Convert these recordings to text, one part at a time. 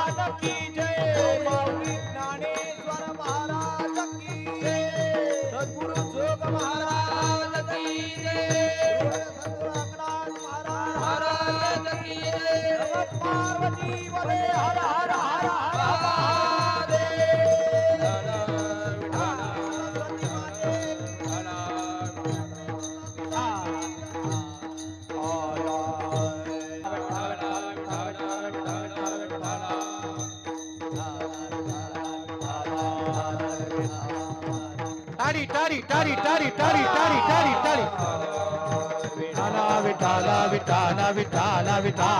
महाराज की जय माऊली ज्ञानेश्वर महाराज की जय सद्गुरु जोग महाराज की जय सद्गुरु अंगनाथ महाराज की जय नमः पार्वती बोले हर हर हर हर टारी टारी टारी टारी टारी टारी टारी विठाला विठाला विठाला विठाला विठाला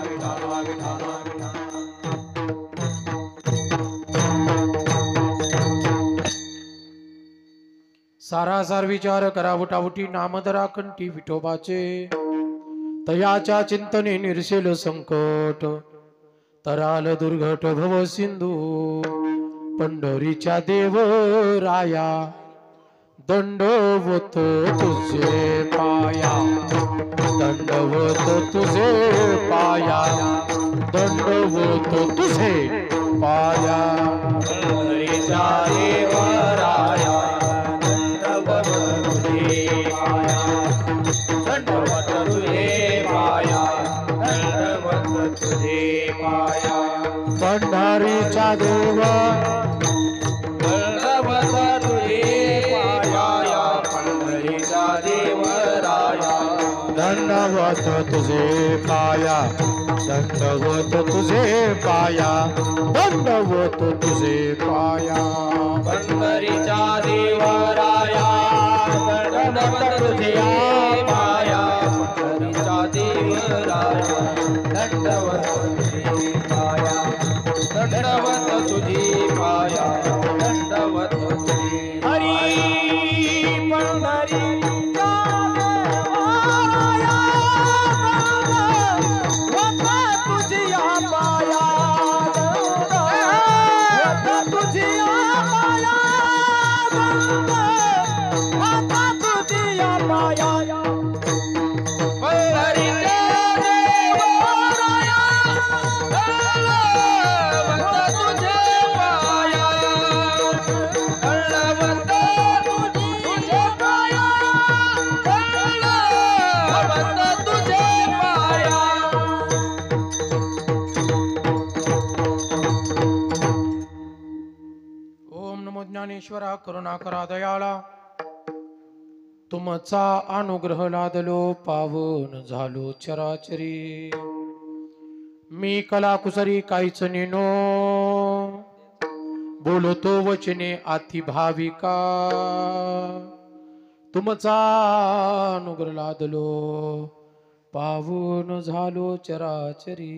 विठाला विठाला सारासार विचार करा उठाउठी नामधरा कंठी विठोबाचे तयाच्या चिंतने निरसेल संकट तराल दुर्घट भव सिंधू पंढरीच्या देव राया दंडवत तुझे पाया दंडवत तुझे पाया दंडवत तुझे पाया पंढरीच्या देव राया दंडवत तुझे पाया दंडवत तुझे पाया दंडवत तुझे पाया पंढरीच्या देव दंडवत तुझे पाया दंडवत तुझे पाया दंडवत तुझे पाया पंढरीच्या देवराया दंडवत तुझे पाया पंढरीच्या देवराया दंडवत तुझे पाया दंडवत तुझे पाया दंडवत तुझे हरी पंढरी ज्ञानेश्वरा करुणा करा दयाळा तुमचा अनुग्रह लादलो पावन झालो चराचरी मी कला कुसरी काहीच नेनो बोलतो वचने आती भाविका तुमचा अनुग्रह लादलो पावन झालो चराचरी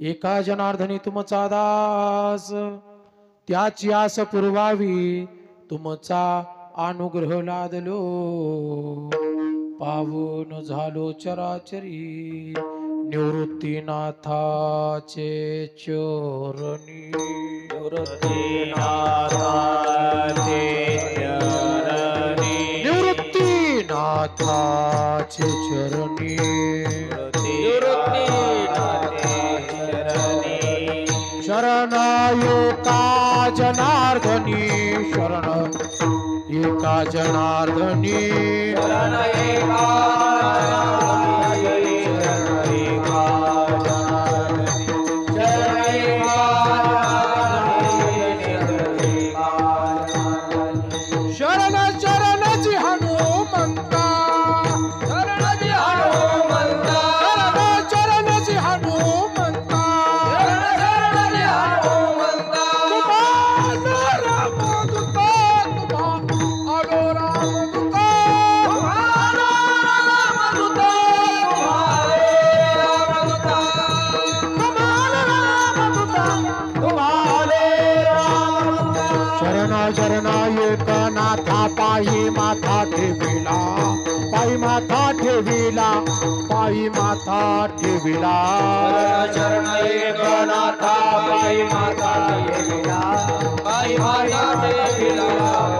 एका जनार्दनी तुमचा दास त्याची आस पुरवावी तुमचा अनुग्रह लादलो पावन झालो चराचरी निवृत्तीनाथाचे चरणी निवृत्तीनाथाचे चरणी निवृत्तीनाथाचे चरणी शरण एका जनार्दनी शरण एका जनार्दनी शरण एका नाथा पायी माथा ठेविला पायी माथा ठेविला पायी माथा ठेविला शरण एकनाथा पायी माथा ठेविला पायी माथा ठेविला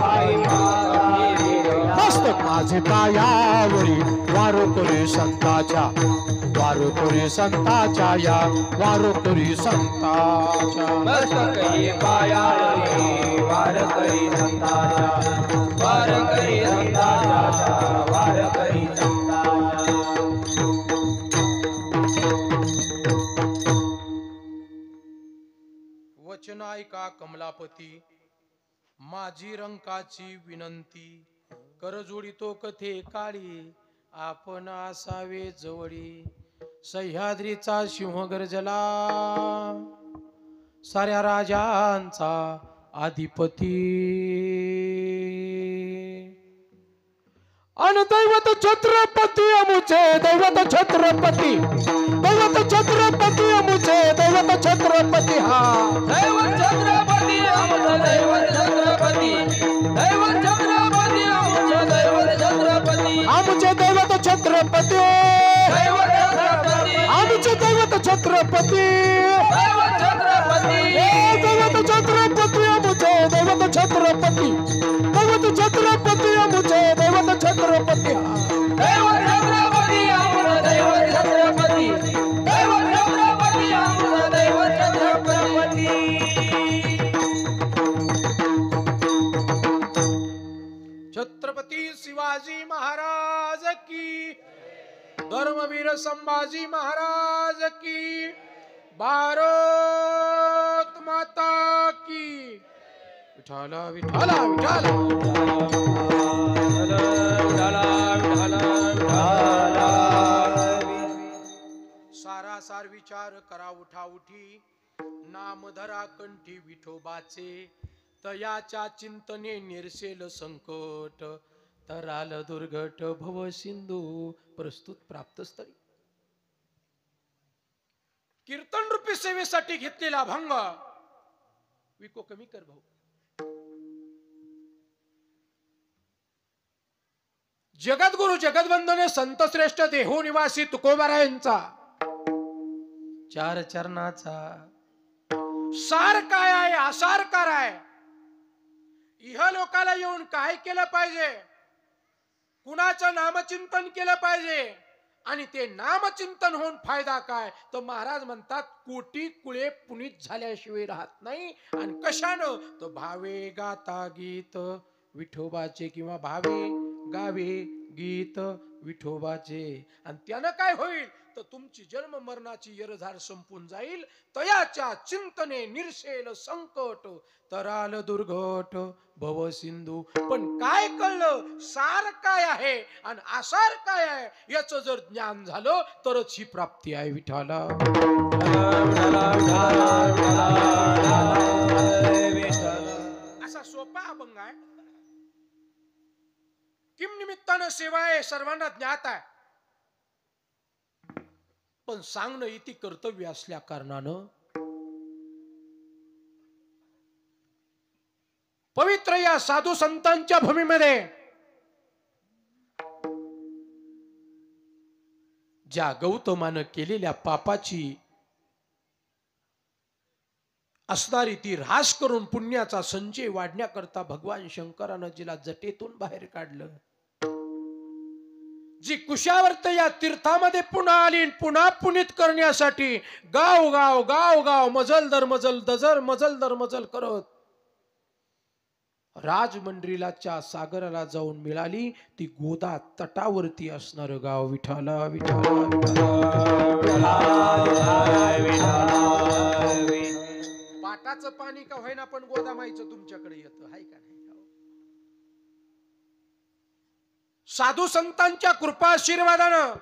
पायी माथा ठेविला मस्तक माझे पायावरी वारो करे संताच्या वारकरी संताच्या या वारकरी संताच्या मस्तक ये पायाळी वारकरी संताच्या वारकरी संताच्या वारकरी संताच्या वचन ऐका कमलापती माझी रंकाची विनंती करजोडितो कथे काळी आपण असावे जवळी सह्याद्रीचा सिंह गर्जला साऱ्या राजांचा अधिपती अन दैवत छत्रपती अमुचे दैवत छत्रपती दैवत छत्रपती अमुचे दैवत छत्रपती हा दैवत छत्रपती आमचा दैवत छत्रपती दैवत छत्रपती आमचा दैवत छत्रपती आमचे दैवत छत्रपती दैवत छत्रपती आमचे दैवत छत्रपती दैवत छत्रपती दैवत छत्रपती अमुचे दैवत छत्रपती दैवत छत्रपती अमुचे दैवत छत्रपती दैवत छत्रपती आमचा दैवत छत्रपती दैवत छत्रपती आमचा दैवत छत्रपती छत्रपती शिवाजी महाराज की धर्मवीर संभाजी महाराज की भारत माता की विठाला विठाला विठाला सारासार विचार करा उठा उठी नाम धरा कंठी विठोबाचे तयाच्या चिंतने निरसेल संकट तराल दुर्घट भव सिंधू प्रस्तुत प्राप्त स्थळी कीर्तन रूपी सेवेसाठी घेतलेला भंग विको कमी कर भाऊ जगद्गुरु जगदवंदने संत श्रेष्ठ देहो निवासी तुकोबारायांचा चार चरणाचा सार काय आहे आसार काय आहे इह लोकाला येऊन काय केलं पाहिजे कुणाचं नामचिंतन केलं पाहिजे आणि ते नामचिंतन होऊन फायदा काय तर महाराज म्हणतात कोटी कुळे पुनीत झाल्याशिवाय राहत नाही आणि कशानं तर भावे गाता गीत विठोबाचे किंवा भावे गावे गीत विठोबाचे आणि त्यानं काय होईल तर तुमची जन्म मरणाची यरझार संपून जाईल तयाच्या चिंतने निरसेल संकट तराल दुर्घट भव सिंधू पण काय कळलं सार काय आहे आणि आसार काय आहे याचं जर ज्ञान झालं तरच ही प्राप्ती आहे विठाला असा सोपा अभंग आहे किम निमित्तानं सेवा आहे सर्वांना ज्ञात आहे पण सांगणं इति कर्तव्य असल्या कारणानं पवित्र या साधू संतांच्या भूमीमध्ये ज्या गौतमानं केलेल्या पापाची असणारी ती ऱ्हास करून पुण्याचा संचय वाढण्याकरता भगवान शंकरानं जिला जटेतून बाहेर काढलं जी कुशावर्त या तीर्थामध्ये पुन्हा आली पुन्हा पुनीत करण्यासाठी गाव गाव गाव गाव मजल दर मजल दजर मजल दर मजल करत राजमंड्रीलाच्या सागराला जाऊन मिळाली ती गोदा तटावरती असणार गाव विठाला पाटाचं पाणी का होईना पण गोदामाईचं तुमच्याकडे येतं हाय का नाही साधू संतांच्या कृपा आशीर्वादानं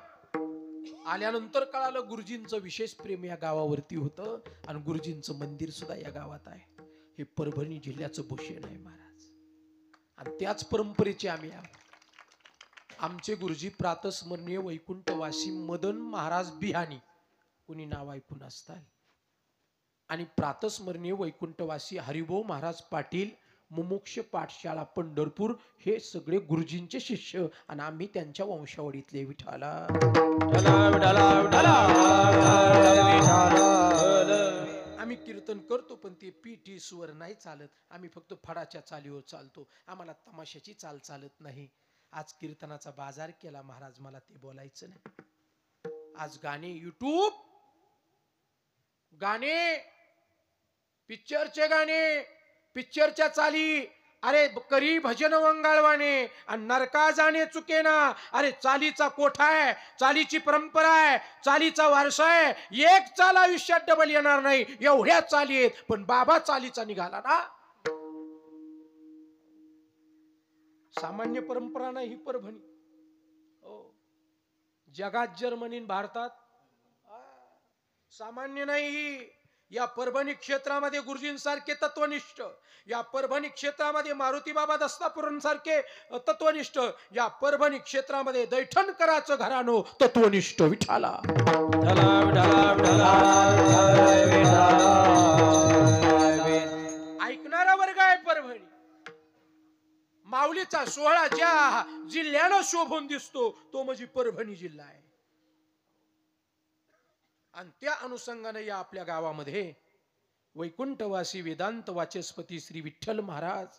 आल्यानंतर कळालं गुरुजींचं विशेष प्रेम या गावावरती होतं आणि गुरुजींचं मंदिर सुद्धा या गावात आहे हे परभणी जिल्ह्याचं भूषण आहे महाराज आणि त्याच परंपरेचे आम्ही आमचे गुरुजी प्रातस्मरणीय वैकुंठवासी मदन महाराज बिहानी कुणी नाव ऐकून असताल आणि प्रातस्मरणीय वैकुंठवासी हरिभाऊ महाराज पाटील मुमुक्ष पाठशाळा पंढरपूर हे सगळे गुरुजींचे शिष्य आणि आम्ही त्यांच्या वंशावळीतले विठाला आम्ही कीर्तन करतो पण ते पीठी स्वर नाही चालत आम्ही फक्त फडाच्या चालीवर चालतो आम्हाला तमाशाची चाल चालत नाही आज कीर्तनाचा बाजार केला महाराज मला ते बोलायचं नाही आज गाणे युट्यूब, गाणे पिक्चरचे गाणे, पिक्चरच्या चाली, अरे करी भजन वंगाळवाने आणि नरका जाणे चुकेना. अरे चालीचा कोठा आहे, चालीची परंपरा आहे, चालीचा वारसा आहे. एक चाल आयुष्यात डबल येणार नाही, एवढ्या चाली आहेत. पण बाबा चालीचा निघाला ना. सामान्य परंपरा नाही ही परभणी. हो, जगात जर्मनी भारतात सामान्य नाही. या परभणी क्षेत्रामध्ये गुरुजींसारखे तत्वनिष्ठ, या परभणी क्षेत्रामध्ये मारुती बाबा दस्तापुरांसारखे तत्वनिष्ठ, या परभणी क्षेत्रामध्ये दैठणकराचं घराणं तत्वनिष्ठ. विठाला ऐकणारा वर्ग आहे परभणी. माऊलीचा सोहळा ज्या जिल्ह्यानं शोभून दिसतो तो म्हणजे परभणी जिल्हा आहे. आणि त्या अनुषंगाने या आपल्या गावामध्ये वैकुंठवासी वेदांत वाचस्पती श्री विठ्ठल महाराज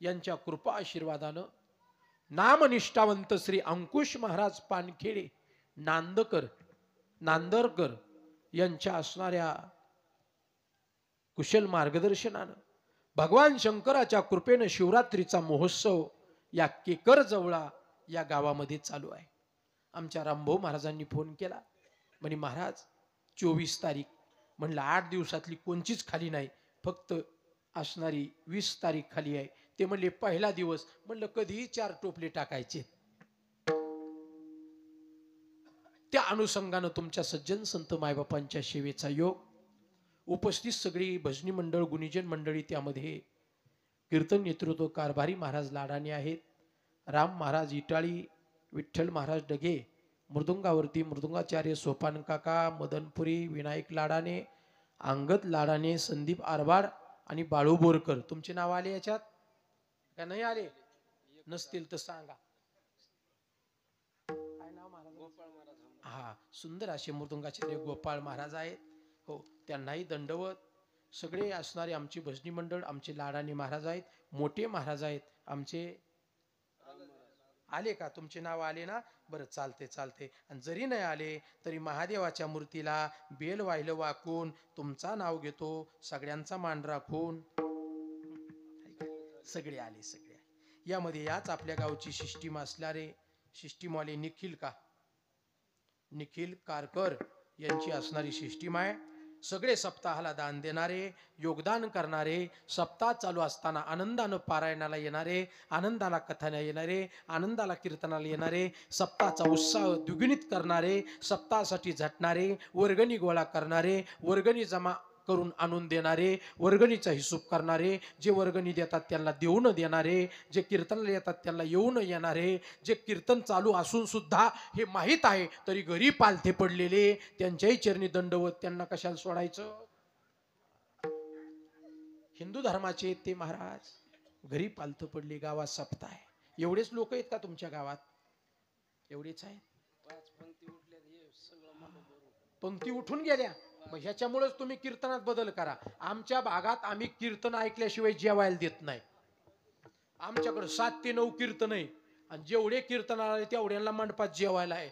यांच्या कृपा आशीर्वादानं नामनिष्ठावंत श्री अंकुश महाराज पानखेडे नांदरकर यांच्या असणाऱ्या कुशल मार्गदर्शनानं भगवान शंकराच्या कृपेनं शिवरात्रीचा महोत्सव या केकर जवळा या गावामध्ये चालू आहे. आमच्या रामभाऊ महाराजांनी फोन केला, म्हणे महाराज 24 तारीख. म्हणलं 8 दिवसातली कोणचीच खाली नाही, फक्त असणारी 20 तारीख खाली आहे. ते म्हणले पहिला दिवस. म्हणलं कधीही 4 टोपले टाकायचे. त्या अनुषंगानं तुमच्या सज्जन संत मायबापांच्या सेवेचा योग, उपस्थित सगळी भजनी मंडळ, गुणीजन मंडळी, त्यामध्ये कीर्तन नेतृत्व कारभारी महाराज लाडाने आहेत, राम महाराज इटाळी, विठ्ठल महाराज डगे, मृदुंगावरती मृदुंगाचार्य सोपान काका, मदनपुरी, विनायक लाडाने, अंगद लाडाने, संदीप आरबाड आणि बाळू बोरकर. तुमचे नाव आले याच्यात का नाही आले? नसतील तर सांगा. काय नाव महाराज? गोपाळ महाराज. हा, सुंदर असे मृदुंगाचार्य गोपाळ महाराज आहेत. हो, त्यांनाही दंडवत. सगळे असणारे आमची भजनी मंडळ, आमचे लाडाने महाराज आहेत, मोठे महाराज आहेत आमचे. आले का? तुमचे नाव आले ना? बरं, चालते चालते. आणि जरी नाही आले तरी महादेवाच्या मूर्तीला बेल वाहिलं वाकून तुमचा नाव घेतो, सगळ्यांचा मान राखून. सगळे आले, सगळे आले. यामध्ये याच आपल्या गावची सिस्टीम असणारे सिस्टीमवाले निखिल कारकर यांची असणारी सिस्टीम आहे. सगळे सप्ताहाला दान देणारे, योगदान करणारे, सप्ताह चालू असताना आनंदानं पारायणाला येणारे, आनंदाला कथाला येणारे, आनंदाला कीर्तनाला येणारे, सप्ताहाचा उत्साह द्विगुणित करणारे, सप्ताहासाठी झटणारे, वर्गणी गोळा करणारे, वर्गणी जमा करून आणून देणारे, वर्गणीचा हिशोब करणारे, जे वर्गणी देतात त्यांना देऊ न देणारे, जे कीर्तनाला येतात त्यांना येऊ न येणारे, जे कीर्तन चालू असून सुद्धा हे माहीत आहे तरी घरी पालथे पडलेले, त्यांच्याही चरणी दंडवत. त्यांना कशाला सोडायचं? हिंदू धर्माचे ते महाराज घरी पालथं पडले, गावात सप्ताह आहे. एवढेच लोक आहेत का तुमच्या गावात? एवढेच आहेत. पंक्ती उठून गेल्या. मग ह्याच्यामुळेच तुम्ही कीर्तनात बदल करा. आमच्या भागात आम्ही कीर्तन ऐकल्याशिवाय जेवायला देत नाही. आमच्याकडे 7 ते 9 कीर्तन आहे आणि जेवढे कीर्तन आले तेवढ्यांना मंडपात जेवायला आहे.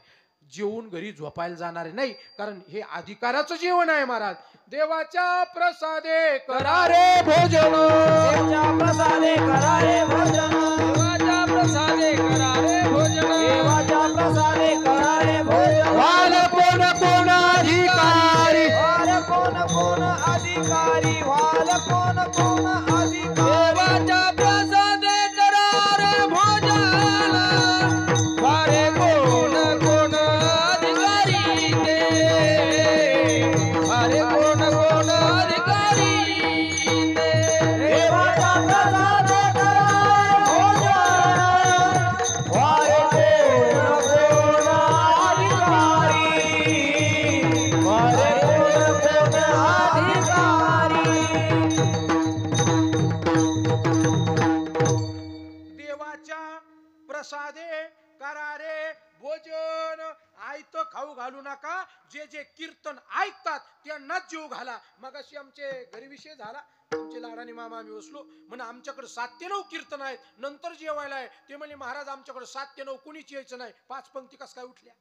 जेवून घरी झोपायला जाणारे नाही, कारण हे अधिकाराचं जेवण आहे महाराज. देवाच्या प्रसादे करा रे भोजन, देवाच्या प्रसादे करा रे भोजन, देवाच्या प्रसादे करा रे भोजन, देवाच्या प्रसादे करा रे भोजन. वाल कोण कोण अधिकारी, वाल कोण कोण अधिकारी, वाल कोण कोण अधिकारी. देवाच्या प्रसादे करा रे भोजन, वारे कोण कोण अधिकारी ते, वारे कोण कोण अधिकारी ते. देवाच्या प्रसादे करा रे भोजन, वारे कोण कोण अधिकारी, वारे कोण कोण अधिकारी. देवाच्या प्रसादे करा रे भोजन. आयत खाऊ घालू नका. जे जे कीर्तन ऐकतात त्यांनाच जीव घाला. मगाशी आमचे घरी विषय झाला, आमचे लाडाने मामा आम्ही बसलो, म्हणजे आमच्याकडे 7 ते 9 कीर्तन आहेत, नंतर जेवायला आहे. ते म्हणे महाराज आमच्याकडे 7 ते 9 कुणीच यायचं नाही. 5 पंक्ती कस काय उठल्या?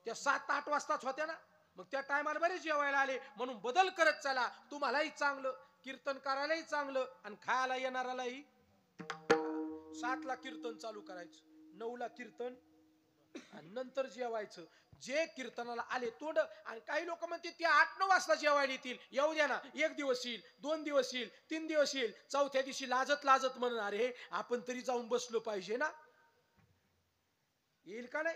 त्या 7-8 वाजताच होत्या ना, मग त्या टायमाला बरेच जेवायला आले, म्हणून बदल करत चला. तुम्हालाही चांगलं, कीर्तन करायलाही चांगलं आणि खायला येणारालाही. 7ला कीर्तन चालू करायचं, 9ला कीर्तन आणि नंतर जेवायचं. जे कीर्तनाला आले तोंड. आणि काही लोक म्हणते ते 8-9 वाजता जेवायला येतील. येऊ द्या ना, 1 दिवस येईल, 2 दिवस येईल, 3 दिवस येईल, चौथ्या दिवशी लाजत लाजत म्हणणार हे आपण तरी जाऊन बसलो पाहिजे ना. येईल का नाही?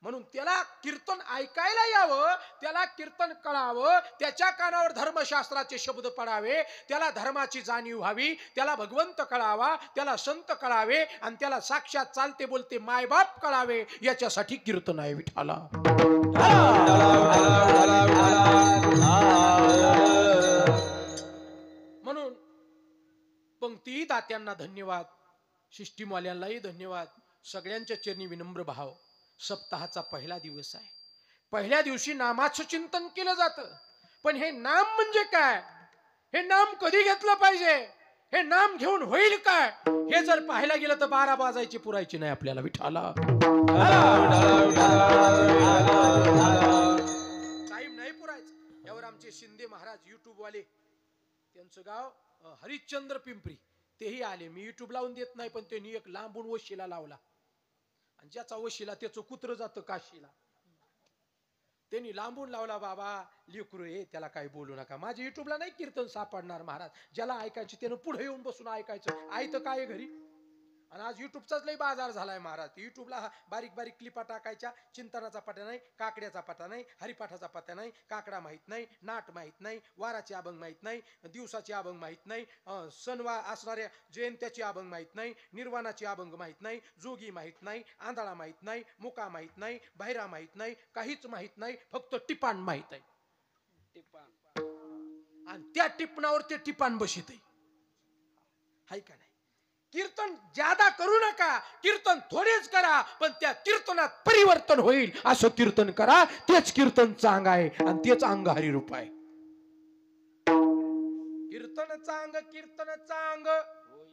म्हणून त्याला कीर्तन ऐकायला यावं, त्याला कीर्तन कळावं, त्याच्या कानावर धर्मशास्त्राचे शब्द पडावे, त्याला धर्माची जाणीव व्हावी, त्याला भगवंत कळावा, त्याला संत कळावे आणि त्याला साक्षात चालते बोलते मायबाप कळावे. याच्यासाठी कीर्तन आहे विठाला. म्हणून पंक्ती दात्यांना धन्यवाद, सिस्टीमवाल्यांनाही धन्यवाद. सगळ्यांच्या चरणी विनम्र भाव. सप्ताहाचा पहिला दिवस आहे. पहिल्या दिवशी नामाचं चिंतन केलं जातं. पण हे नाम म्हणजे काय, हे नाम कधी घेतलं पाहिजे, हे नाम घेऊन होईल काय, हे जर पाहायला गेलं तर 12 वाजायची पुरायची नाही आपल्याला विठाला. टाइम नाही पुरायचा. यावर आमचे शिंदे महाराज युट्यूब वाले, त्यांचं गाव हरिश्चंद्र पिंपरी, तेही आले. मी युट्यूब लावून देत नाही, पण त्यांनी एक लांबून वशिला लावला. आणि ज्याचा वशिला त्याचं कुत्र जातं काशीला. त्यांनी लांबून लावला, बाबा लेकरू हे त्याला काही बोलू नका. माझ्या युट्यूबला नाही कीर्तन सापडणार महाराज. ज्याला ऐकायचे त्यानं पुढे येऊन बसून ऐकायचं. आई तर काय घरी. आणि आज युट्यूबचाच लई बाजार झालाय महाराज. युट्यूबला बारीक बारीक क्लिपा टाकायच्या. चिंतनाचा पत्ता नाही, काकड्याचा पत्ता नाही, हरिपाठाचा पत्ता नाही, काकडा माहित नाही, नाट माहित नाही, वाराचे अभंग माहित नाही, दिवसाचे अभंग माहित नाही, सणवार असणाऱ्या जयंत्याचे अभंग माहित नाही, निर्वाणाचे अभंग माहित नाही, जोगी माहित नाही, आंधळा माहित नाही, मुका माहित नाही, बहिरा माहित नाही, काहीच माहित नाही, फक्त टिपाण माहित आहे. आणि त्या टिपणावर ते टिपाण बसित आहे. हाय का नाही? कीर्तन ज्यादा करू नका, कीर्तन थोडेच करा, पण त्या कीर्तनात परिवर्तन होईल असं कीर्तन करा. तेच कीर्तन चांग आहे आणि तेच अंग हरिरूप आहे. कीर्तन चांग, कीर्तन चांग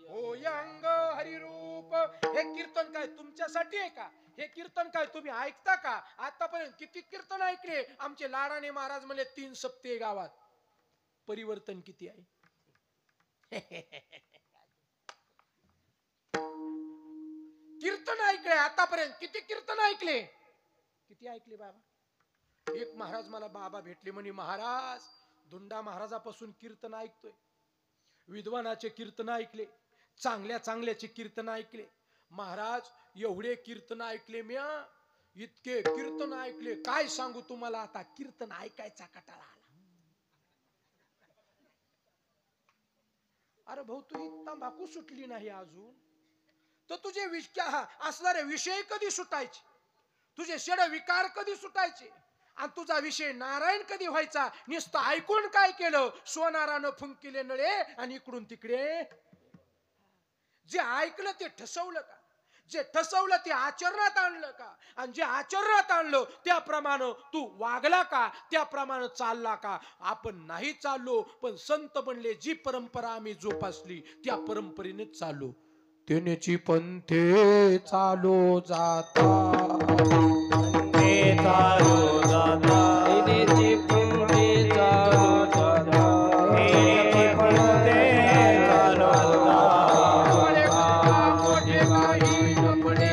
होय अंग हरिरूप. हे कीर्तन काय तुमच्यासाठी आहे का? हे कीर्तन काय तुम्ही ऐकता का? आतापर्यंत किती कीर्तन ऐकले. आमचे लाडाने महाराज म्हणले 3 सप्ते गावात. परिवर्तन किती आहे? कीर्तन ऐकले आतापर्यंत. किती कीर्तन ऐकले? किती ऐकले बाबा? एक महाराज मला बाबा भेटले, म्हणे महाराज धुंडा महाराजापासून कीर्तन ऐकतोय. विद्वानाचे कीर्तन ऐकले, चांगल्या चांगल्याचे कीर्तन ऐकले. महाराज एवढे कीर्तन ऐकले म्या, इतके कीर्तन ऐकले काय सांगू तुम्हाला. आता कीर्तन ऐकायचा कटाळा आला. अरे भाऊ तू तंबाखू सुटली नाही अजून, तर तुझे असणारे विषय कधी सुटायचे, तुझे षड विकार कधी सुटायचे, आणि तुझा विषय नारायण कधी व्हायचा. नुसतं ऐकून काय केलं, सोनारानं फुंकिले नळे आणि इकडून तिकडे. जे ऐकलं ते ठसवलं का? जे ठसवलं ते आचरणात आणलं का? आणि जे आचरणात आणलं त्याप्रमाणे तू वागला का? त्याप्रमाणे चालला का? आपण नाही चाललो, पण संत बनले. जी परंपरा आम्ही जोपासली त्या परंपरेनेच चाललो. तेनेची पंथे चालो जाता, ते चालो जाता, तेनेची पंथे चालो जाता, तेनेची पंथे चालो जाता. मोठे काही न पडे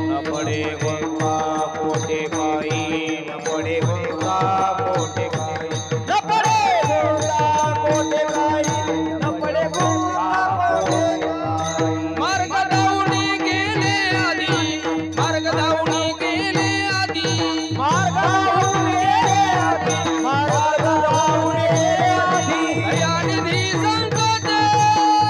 न पडे गुंगा पोटे काही, न पडे गुंगा पोटे काही, न पडे गुंगा पोटे काही, न पडे गुंगा पोटे काही. मार्ग धावून गेले आधी, मार्ग धावून गेले आधी, मार्ग धावून गेले आधी, मार्ग धावून गेले आधी. दयानिधी संकट,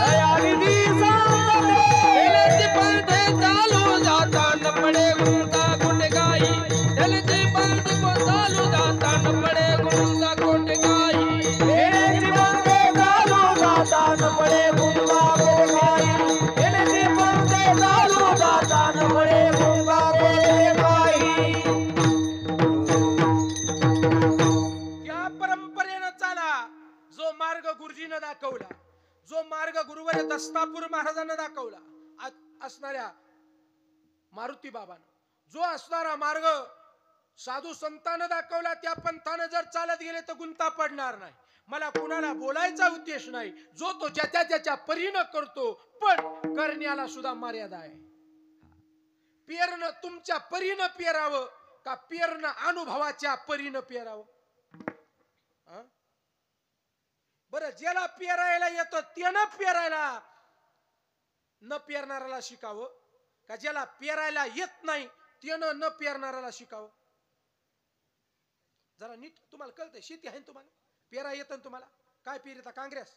दयानिधी संकट, तेलाची पंथे चालू जाता, न पडे गुंगा कुठे काही. तेलाची पंथे चालू जाता, न पडे गुंगा कुठे काही. तेनेची पंथे चालू जाता, न पडे गुंगा पोटे काही. तेनेची पंथे चालू जाता, न पडे गुंगा पोटे काही. त्या परंपरेनं चाला जो मार्ग गुरुजीनं दाखवला, जो मार्ग गुरुवर दस्तापूर महाराजांना दाखवला, असणाऱ्या मारुती बाबानं, जो असणारा मार्ग साधू संतांना दाखवला त्या पंथानं जर चालत गेले तर गुंता पडणार नाही. मला कुणाला बोलायचा उद्देश नाही. जो तो ज्याच्या ज्याच्या परीनं करतो, पण करण्याला सुद्धा मर्यादा आहे. पेरणं तुमच्या परीनं पेरावं का पेरणं अनुभवाच्या परीनं पेरावं? बरं, ज्याला पेरायला येतं त्यानं पेरायला न पेरणाऱ्याला शिकावं का ज्याला पेरायला येत नाही त्यानं न पेरणाऱ्याला शिकावं? जरा नीट तुम्हाला कळतंय? शेती आहे ना तुम्हाला? पेरा येतं ना तुम्हाला? काय पेरता? काँग्रेस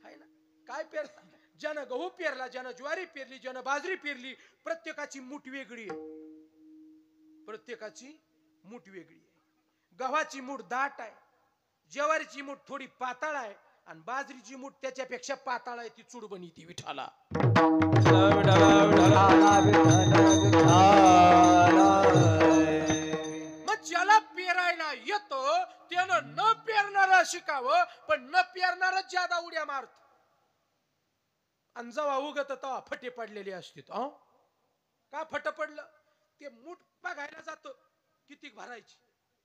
आहे ना? काय पेरता? ज्यानं गहू पेरला, ज्यानं ज्वारी पेरली, ज्यानं बाजरी पेरली, प्रत्येकाची मूठ वेगळी आहे. प्रत्येकाची मूठ वेगळी आहे. गव्हाची मूठ दाट आहे, ज्वारीची मूठ थोडी पाताळ आहे, आणि बाजरीची मूठ त्याच्यापेक्षा पाताळ आहे. ती चूड बनी ती विठाला. मग ज्याला पेरायला येतं त्यानं न पेरणारा शिकावं, पण न पेरणारा ज्यादा उड्या मारत. आणि जेव्हा उगत तेव्हा फटे पडलेले असतात. का फट पडलं? ते मूठ बघायला जात किती भरायची,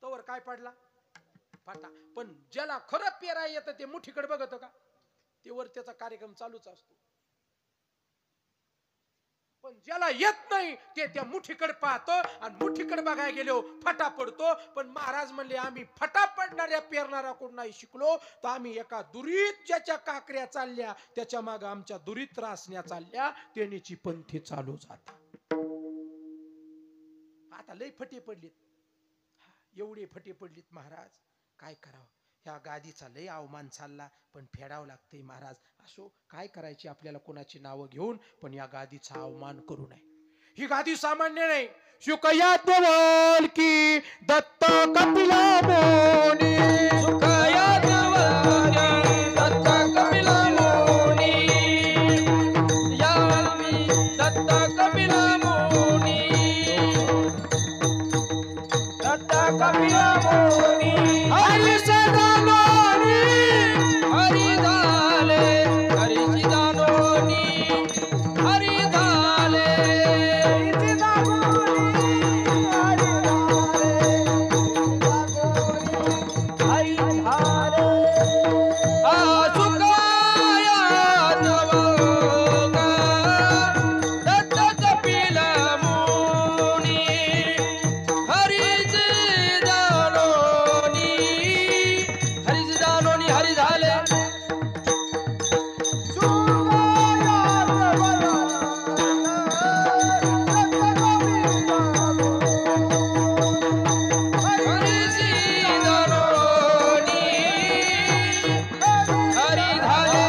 तवर काय पडला? फाटा. पण ज्याला खरं पेराय येतं ते मुठीकडे बघत का? ते वर त्याचा कार्यक्रम चालूच असतो. पण ज्याला येत नाही ते त्या मुठीकडे पाहतो, आणि मुठीकडे बघायला गेलो फटा पडतो. पण महाराज म्हणले आम्ही फटा पडणाऱ्या पेरणारा कोण नाही शिकलो, तर आम्ही एका दुरीत ज्याच्या काकऱ्या चालल्या त्याच्या माग आमच्या दुरीत रासण्या चालल्या, तेनीची पंथी चालू जात. आता लय फटे पडलीत, एवढे फटे पडलीत महाराज. काय करावं? ह्या गादीचा लय अवमान चालला, पण फेडावं लागतंय महाराज. असो, काय करायची आपल्याला कोणाची नावं घेऊन, पण या गादीचा अवमान करू नये. ही गादी सामान्य नाही. शुकयात बोल की दत्त कपिला मोनी, सुखयात बोल दत्त कपिला मोनी, या मी दत्त कपिला मोनी, दत्त कपिला मोनी. हरी सदानोनी, हरी झाले हरीची दानोनी, हरी झाले सुखायात बोल दत्त कपिला मोनी, हरीच दानोनी, हरीच दानोनी, हरी झाले हरीची दानोनी, हरी झाले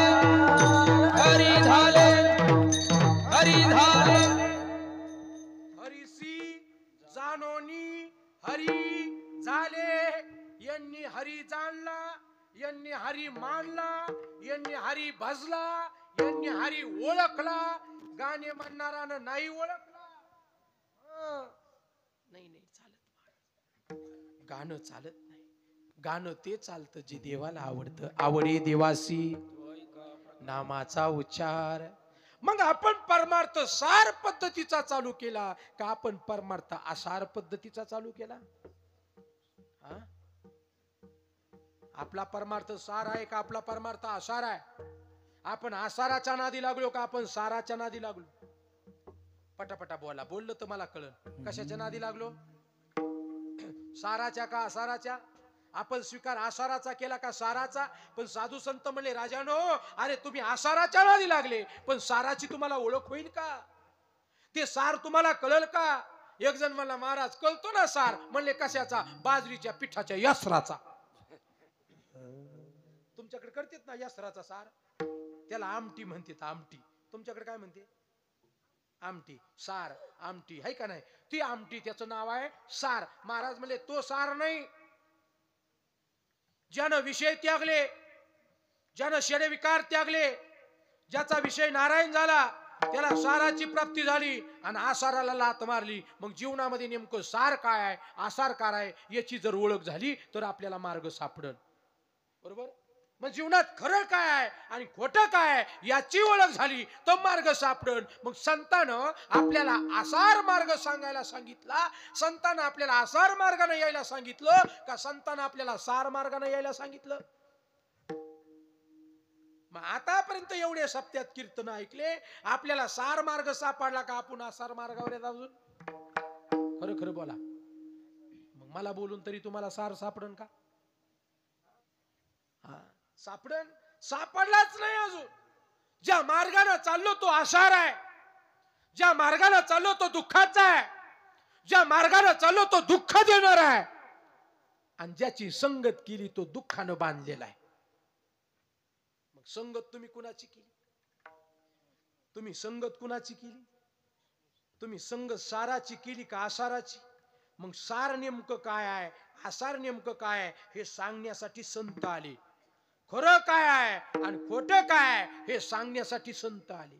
हरी झाले हरी झाले. हरीसी जानोनी हरी झाले. यांनी हरी जाणला, यांनी हरी मानला, यांनी हरी भजला, यांनी हरी ओळखला. गाणे म्हणणारानं नाही ओळखला. नाही नाही चालत. गाणं चालत नाही. गाणं ते चालतं जे देवाला आवडतं. आवडे देवासी नामाचा उच्चार. मग आपण परमार्थ सार पद्धतीचा चालू केला का आपण परमार्थ आसार पद्धतीचा चालू केला? आपला परमार्थ सार आहे का आपला परमार्थ आसार आहे? आपण आसाराच्या नादी लागलो का आपण साराच्या नादी लागलो? पटापटा बोला, बोललं तर मला कळलं. कशाच्या नादी लागलो? साराच्या का आसाराच्या? आपण स्वीकार आसाराचा केला का साराचा? पण साधू संत म्हणले राजानो, अरे तुम्ही आसाराच्या नादी लागले, पण साराची तुम्हाला ओळख होईल का? ते सार तुम्हाला कळल का? एक जण म्हणला महाराज कळतो ना सार. म्हणले कशाचा? बाजरीच्या पिठाच्या यस्राचा. तुमच्याकडे करतात ना यस्राचा सार, त्याला आमटी म्हणतात. आमटी तुमच्याकडे काय म्हणते? आमटी. सार आमटी आहे का नाही? ती आमटी, त्याचं नाव आहे सार. महाराज म्हणले तो सार नाही. ज्यानं विषय त्यागले, ज्यानं षडविकार त्यागले, ज्याचा विषय नारायण झाला, त्याला साराची प्राप्ती झाली. आणि आसाराला लात मारली. मग जीवनामध्ये नेमकं सार काय आहे, आसार काय आहे, याची जर ओळख झाली तर आपल्याला मार्ग सापडल. बरोबर? मग जीवनात खरं काय आहे आणि खोटं काय आहे याची ओळख झाली तर मार्ग सापडन. मग संतानं आपल्याला आसार मार्ग सांगायला सांगितला. संतानं आपल्याला आसार मार्गाने यायला सांगितलं का संतानं आपल्याला सार मार्गाने यायला सांगितलं? मग आतापर्यंत एवढे सप्त्यात कीर्तन ऐकले, आपल्याला सार मार्ग सापडला का आपण आसार मार्गावर येत अजून? खरं खरं बोला. मग मला बोलून तरी तुम्हाला सार सापडन का? सापडन? सापडलाच नाही अजून. ज्या मार्गाने चाललो तो आसार आहे, ज्या मार्गाने चाललो तो दुःखाचा आहे, ज्या मार्गाने चाललो तो दुःख देणार आहे, आणि ज्याची संगत केली तो दुःखानं बांधलेला आहे. मग संगत तुम्ही कुणाची केली? तुम्ही संगत कुणाची केली? तुम्ही संगत साराची केली का आसाराची? मग सार नेमकं काय आहे, आसार नेमकं काय आहे हे सांगण्यासाठी संत आले. खरं काय आहे आणि खोटं काय आहे हे सांगण्यासाठी संत आले.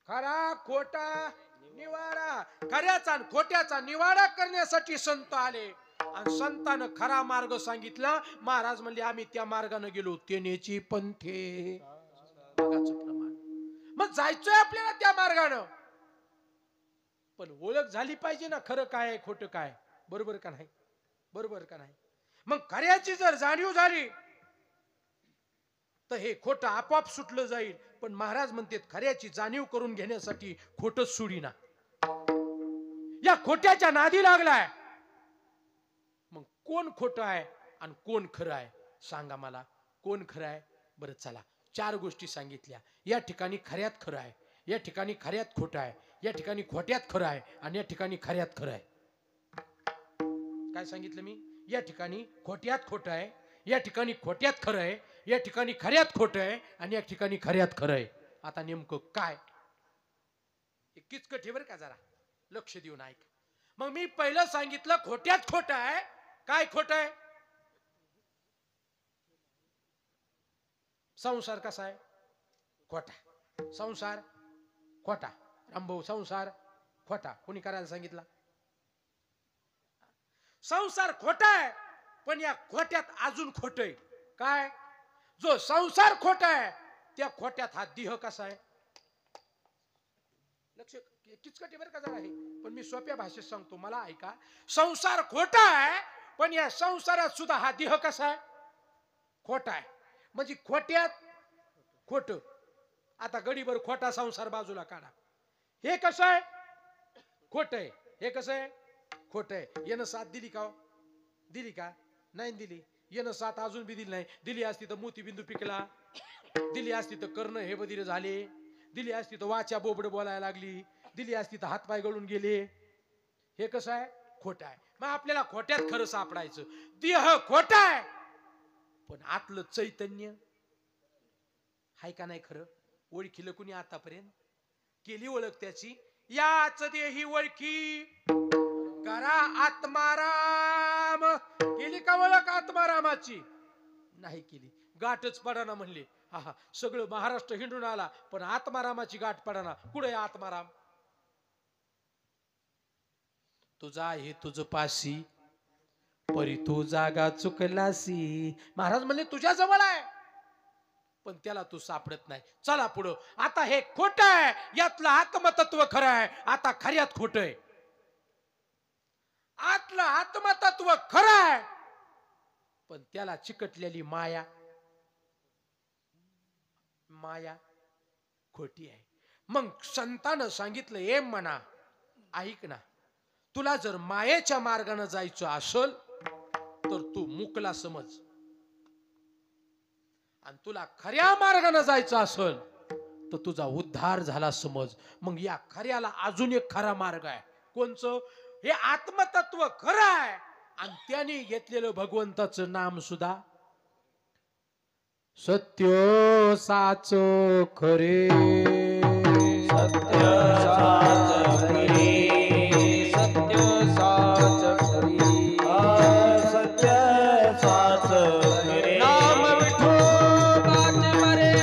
खरा खोटा निवाडा, खऱ्याचा आणि खोट्याचा निवाडा करण्यासाठी संत आले. आणि संतानं खरा मार्ग सांगितला. महाराज म्हणले आम्ही त्या मार्गाने गेलो, तेनेची पंथे प्रमाण. मग जायचंय आपल्याला त्या मार्गानं, पण ओळख झाली पाहिजे ना, खरं काय आहे खोटं काय. बरोबर का नाही? बरोबर का नाही? मग खऱ्याची जर जाणीव झाली तर हे खोटं आपोआप सुटलं जाईल. पण महाराज म्हणतात खऱ्याची जाणीव करून घेण्यासाठी खोटच सोडीना. या खोट्याच्या नादी लागलाय. मग कोण खोटं आहे आणि कोण खरं आहे सांगा मला. कोण खरं आहे? बरं चला, 4 गोष्टी सांगितल्या. या ठिकाणी खऱ्यात खरं आहे, या ठिकाणी खऱ्यात खोटं आहे, या ठिकाणी खोट्यात खरं आहे, आणि या ठिकाणी खऱ्यात खरं आहे. काय सांगितलं मी? या ठिकाणी खोट्यात खोटं आहे, या ठिकाणी खोट्यात खरं आहे, या ठिकाणी खऱ्यात खोटं आहे, आणि या ठिकाणी खऱ्यात खरं आहे. आता नेमकं काय? किचकट बरं का, जरा लक्ष देऊन ऐक. मग मी पहिलं सांगितलं खोट्यात खोटं आहे. काय खोटं आहे? संसार कसा आहे? खोटा. संसार खोटा. रामभाऊ संसार खोटा. कोणी करायला सांगितला? संसार खोटा आहे, पण या खोट्यात अजून खोट आहे. काय? जो संसार खोटा आहे त्या खोट्यात हा देह कसा आहे? लक्ष किचकटी बरं का जरा आहे, पण मी सोप्या भाषेत सांगतो, मला ऐका. संसार खोटा आहे, पण या संसारात सुद्धा हा देह कसा आहे? खोटा आहे. म्हणजे खोट्यात खोट. आता गडीभर खोटा संसार बाजूला काढा. हे कसं आहे? खोट आहे. हे कसं आहे? खोट आहे. यानं साथ दिली का? दिली का? नाही दिली. यानं साथ अजून बी दिली नाही. दिली असती तर मोतीबिंदू पिकला, दिली असती तर कर्ण हे बधीर झाले, दिली असती तर वाचा बोबड बोलायला लागली, दिली असती तर हातपाय गळून गेले. हे कसं आहे? खोट आहे. मग आपल्याला खोट्यात खरं सापडायचं. देह खोटा आहे, पण आतलं चैतन्य हाय का नाही खरं? ओळखीलं कुणी आतापर्यंत? केली ओळख त्याची? याच देही ओळखी करा आत्माराम. केली का ओळख आत्मारामाची? नाही केली. गाठच पडाना म्हणले. हा सगळं महाराष्ट्र हिंडून आला, पण आत्मारामाची गाठ पडाना. कुठे आत्माराम? तुझा आहे तुझ पाशी, परी तू जागा चुकलासी. महाराज म्हणले तुझ्या जवळ आहे, पण त्याला तू सापडत नाही. चला पुढं. आता हे खोट आहे, यातलं आत्मतत्व खरं आहे. आता खऱ्यात खोट आहे. आतलं आत्मतत्व खरं आहे, पण त्याला चिकटलेली माया, माया खोटी आहे. मग संतानं सांगितलं, ए मना ऐक ना, तुला जर मायेच्या मार्गाने जायचं असेल तर तू मुकला समज, आणि तुला खऱ्या मार्गाने जायचं असेल तर तुझा उद्धार झाला समज. मग या खऱ्याला अजून एक खरा मार्ग आहे. कोणचं? हे आत्मतत्व खरं आहे, आणि त्याने घेतलेलं भगवंताचं नाम सुद्धा सत्य साच खरे. सत्य साच खरे. सत्य साच खरे. सत्य साच खरे. नाम विठोबाचे बरे,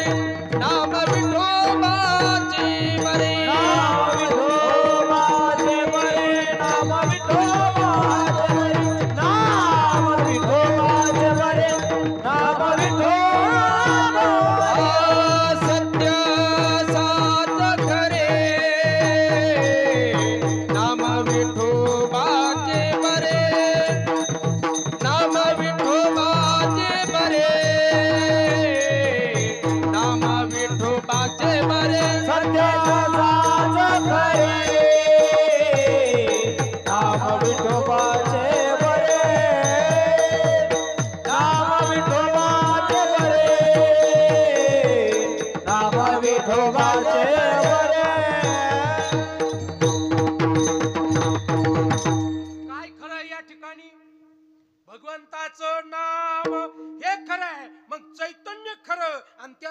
नाम विठोबाचे बरे, नाम विठोबाचे बरे. नाम विठोबाचे बरे. नाम विठोबाचे बरे. नाम विठोबाचे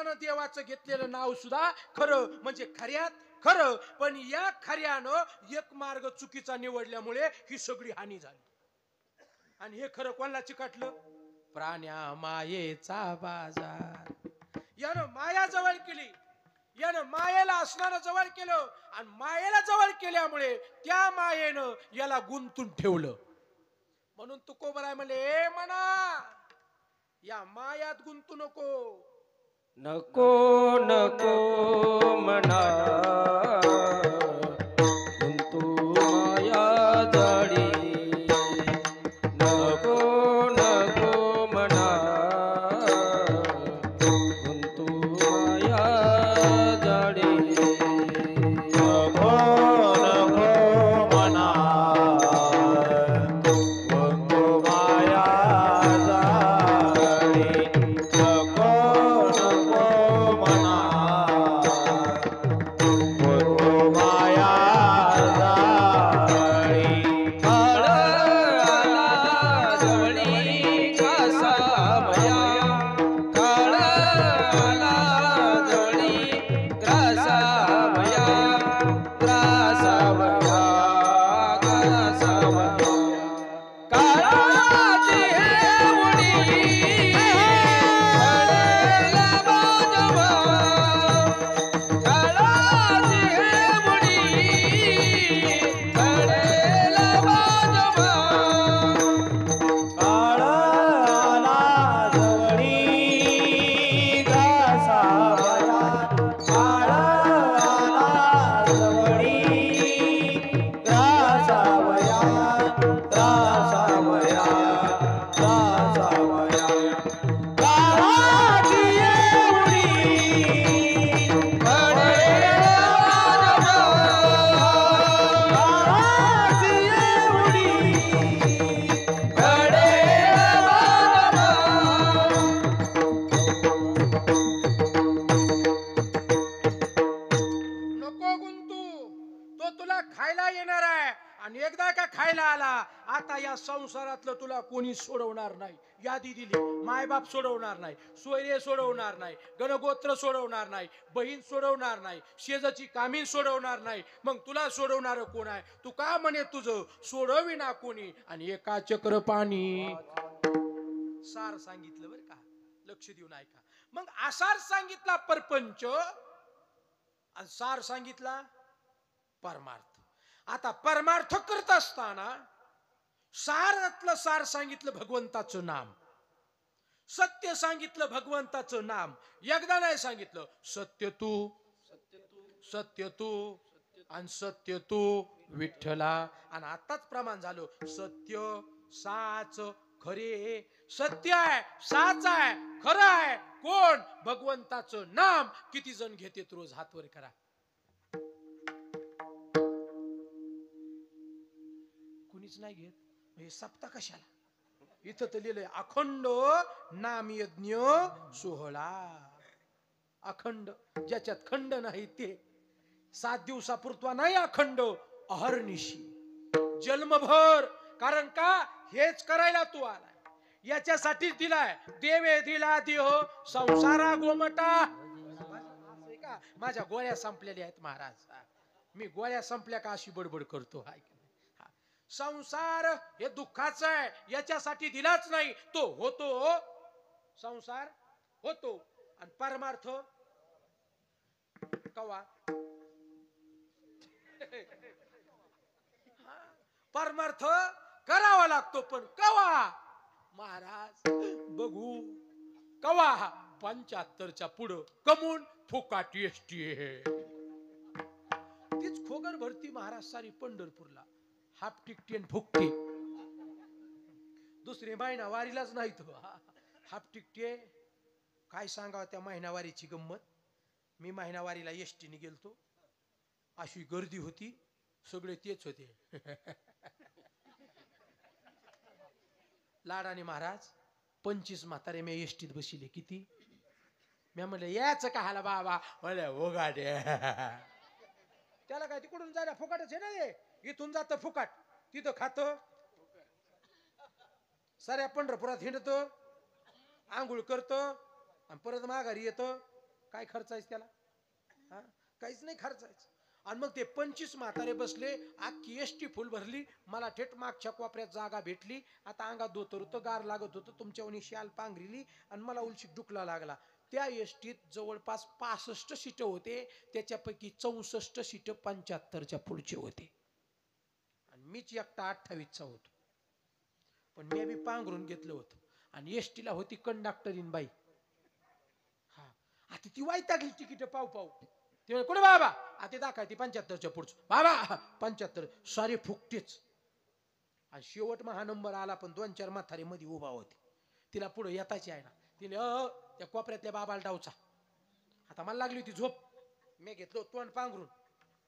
त्यानं देवाचं घेतलेलं नाव सुद्धा खरं, म्हणजे खऱ्यात खरं. पण या खऱ्यानं एक मार्ग चुकीचा निवडल्यामुळे ही सगळी हानी झाली. आणि हे खरं कोणाला चिकटलं? प्राण्या मायेचा बाजार. यानं माया जवळ केली, यानं मायेला असणारं जवळ केलं, आणि मायेला जवळ केल्यामुळे त्या मायेनं याला गुंतून ठेवलं. म्हणून तुकोबराय म्हणले, म्हणा या मायात गुंतू नको. नको नको म्हणा गुंतू माया जाळी. नको नको म्हणा गुंतू माया जाळी. नको नको म्हणा गुंतू माया जाळी. नको नको म्हणा गुंतू माया जाळी. काळ आला जवळी ग्रासावया. काळ आला जवळी ग्रासावया. ग्रासावया ग्रासावया. काळाची हे उडी घडेल बाजवा. काळाची हे उडी घडेल बाजवा. काळ आला जवळी ग्रासावया. काळ आला जवळी ग्रासावया. ग्रासावया ग्रासावया. काळाची एवढी घडेल बाजवा. काळाची एवढी घडेल बाजवा. नको गुंतू, तो तुला खायला येणार आहे. आणि एकदा का खायला आला, आता या संसारातलं तुला कोणी सोडवणार नाही. यादी दिली, मायबाप सोडवणार नाही, सोयरे सोडवणार नाही, गणगोत्र सोडवणार नाही, बहीण सोडवणार नाही, शेजाची कामीन सोडवणार नाही. मग तुला सोडवणार कोण आहे? तू का म्हणे तुझं सोडविना कोणी. आणि एका चक्र पाणी. सार सांगितलं बरं का, लक्ष देऊन ऐका. मग आसार सांगितला परपंच, आणि सार सांगितला परमार्थ. आता परमार्थ करत असताना सारातलं सार सांगितलं भगवंताचं नाम, सत्य सांगितलं भगवंताचं नाम. एकदा नाही सांगितलं सत्य तू, सत्य तू आणि सत्य तू विठ्ठला. आणि आताच प्रमाण झालं सत्य साच खरे. सत्य आहे, साच आहे, खरं आहे कोण? भगवंताचं नाम. किती जण घेतेत रोज? हात वर करा. कुणीच नाही घेत. हे सप्ता कशाला? इथं तर लिहिलंय अखंड नाम यज्ञ सोहळा. अखंड, ज्याच्यात खंड नाही ते 7 दिवसापुरता नाही अखंड, अहर्निशी जन्मभर. कारण का? हेच करायला तू आलाय, याच्यासाठीच दिलाय. देवे दिला देह संसारा गोमटा. माझ्या गोळ्या संपलेल्या आहेत महाराज. मी गोळ्या संपल्या का अशी बडबड करतो? संसार हे दुःखाचं आहे, याच्यासाठी दिलाच नाही. तो होतो, संसार होतो. आणि परमार्थ कवा? परमार्थ करावा लागतो, पण कवा महाराज? बघू कवा? 75च्या पुढं. कमून फुकाट एसटी. तीच खोगर भरती महाराज सारी पंढरपूरला. हाफ टिकटी आणि फुकटी. दुसरी महिनावारीलाच नाही तो. हाफ टिकटे. काय सांगावं त्या महिनावारीची गंमत. मी महिनावारीला एसटीने गेलतो, अशी गर्दी होती, सगळे तेच होते. लाडाने महाराज 25 म्हातारे मी एसटीत बसिले. किती? मी म्हणलं याच कहाला बाबा? म्हणले ओगाडे. त्याला काय तिकडून जायला फुकाटच आहे ना. इथून जात फुकाट, तिथं खात, साऱ्या पंढरपुरात हिंडतो, आंघोळ करतो, आणि परत माघारी येतो. काय खर्चायचं त्याला? हा, काहीच नाही खर्चायचं. आणि मग ते 25 म्हातारे बसले, अख्खी एसटी फुल भरली. मला थेट मागच्या कोपऱ्यात जागा भेटली. आता अंगात धोतर होतं, गार लागत होतं, तुमच्यावनी शाल पांघरिली आणि मला उलशीत डुकला लागला. त्या एसटीत जवळपास 65 सीट होते, त्याच्यापैकी 64 सीट 75च्या पुढचे होते आणि मीच एकटा 28चा होतो. पण मी बी पांघरून घेतलं होतं. आणि एसटीला होती कंडक्टरीन बाई. हा, आता ती वैतागली तिकीट पाव पाव. ते कुठे बाबा? आता दाखवाय ती 75च्या पुढचं. बाबा 75 सारे फुकटेच. आणि शेवट मग हा नंबर आला, पण 2-4 म्हातारे मध्ये उभा होते. तिला पुढे येताची आहे ना, तिने त्या कोपऱ्यातल्या बाबाला डावचा. आता मला लागली होती झोप. मी घेतलो तोंड पांघरून,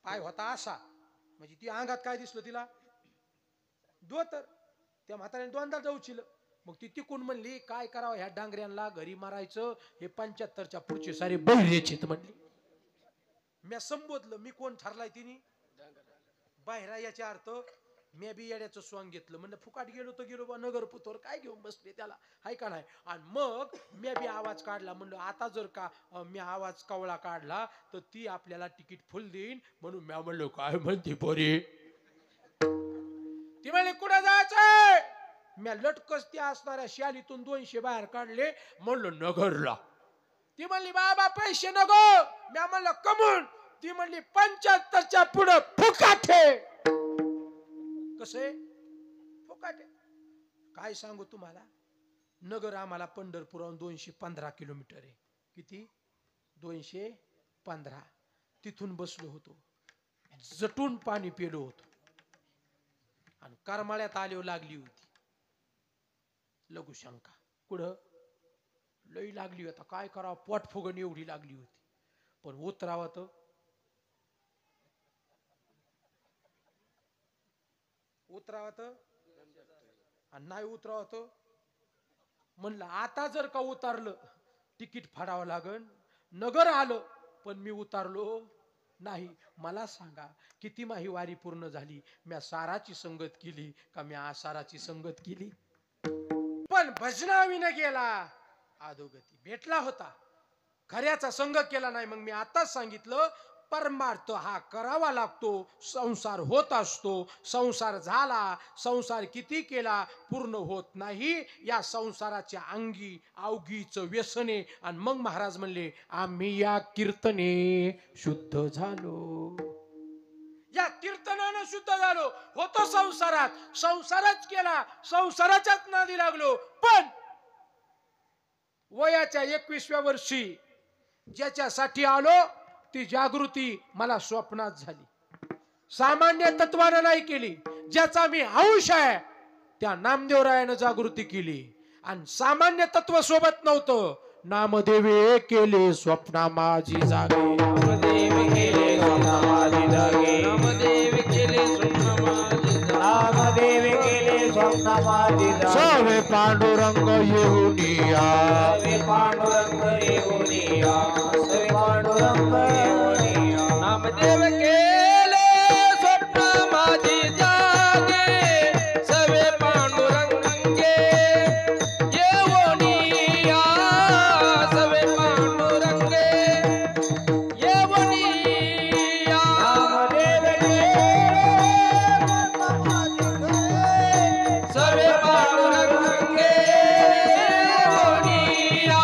पाय होता असा, म्हणजे ती अंगात काय दिसलं तिला? धोतर. त्या म्हाताऱ्याने दोनदा जाऊचिलं. मग ती तिकून म्हणली, काय करावं ह्या डांगऱ्यांना, घरी मारायचं, हे 75च्या पुढचे सारे बहिरेचित म्हणली. मी संबोधलं, मी कोण ठरलाय तिने? बाहेरा. याचा अर्थ मी बी येड्याचं स्वांग घेतलं. म्हणलं फुकाट गेलो तर गेलो बा, नगर पुतोर काय घेऊन बसले त्याला, हाय का नाही? आणि मग मी बी आवाज काढला. म्हणलं आता जर का मी आवाज कवळा काढला तर ती आपल्याला तिकीट फुल देईन. म्हणून मी म्हणलो, काय म्हणते पोरी? ती म्हणली कुठं जायचंय? मी लटकस त्या असणाऱ्या शालीतून 200 बाहेर काढले. म्हणलो नगरला. ती म्हणली बाबा पैसे नको. मी म्हणलं कमून? ती म्हणली 75च्या पुढे फुकाटे. कसे फुकाटे? काय सांगू तुम्हाला, नगर आम्हाला पंढरपुराहून 215 किलोमीटर आहे. किती? 215. तिथून बसलो होतो, जटून पाणी पिलो होतो आणि करमाळ्यात आल्यावर लागली होती लघुशंका. कुठं? लई लागली होता. काय करावं, पोट फुगण एवढी लागली होती. पण उतरावं तर आणि नाही उतरावं तर म्हणलं आता जर का उतारलं तिकीट फाडावं लागन. नगर आलं पण मी उतारलो नाही. मला सांगा किती माही वारी पूर्ण झाली? मी साराची संगत केली का मी आसाराची संगत केली? पण भजनाविनं गेला अधोगती भेटला होता, खऱ्याचा संग केला नाही. मग मी आताच सांगितलं, परमार्थ हा करावा लागतो. संसार होत असतो, संसार झाला, संसार किती केला पूर्ण होत नाही. या संसाराच्या अंगी अवघीच व्यसने. आणि मग महाराज म्हणले, आम्ही या कीर्तने शुद्ध झालो. या कीर्तनानं शुद्ध झालो. होतो संसारात, संसारच केला, संसाराच्याच नादी लागलो. पण वयाच्या 21व्या वर्षी ज्याच्यासाठी आलो ती जागृती मला स्वप्नात झाली. सामान्य तत्वानं नाही केली. ज्याचा मी अंश आहे त्या नामदेवरायानं जागृती केली. आणि सामान्य तत्व सोबत नव्हतं. नामदेवे केले स्वप्ना माझी जागे. नामदेव केले स्वप्ना माझी जागे. नामदेव केले स्वप्ना माझी जागे. नामदेव केले स्वप्ना माझी जागे. सवे पांडुरंग येऊनिया. सवे पांडुरंग येऊनिया. सवे पांडुरंग येऊनिया. नामदेव केले स्वप्ना माझी जागे. सवे पांडुरंगे येऊनिया. सवे पांडुरंगे येऊनिया. नामदेव केले स्वप्ना माझी जागे. सवे पांडुरंगे येऊनिया.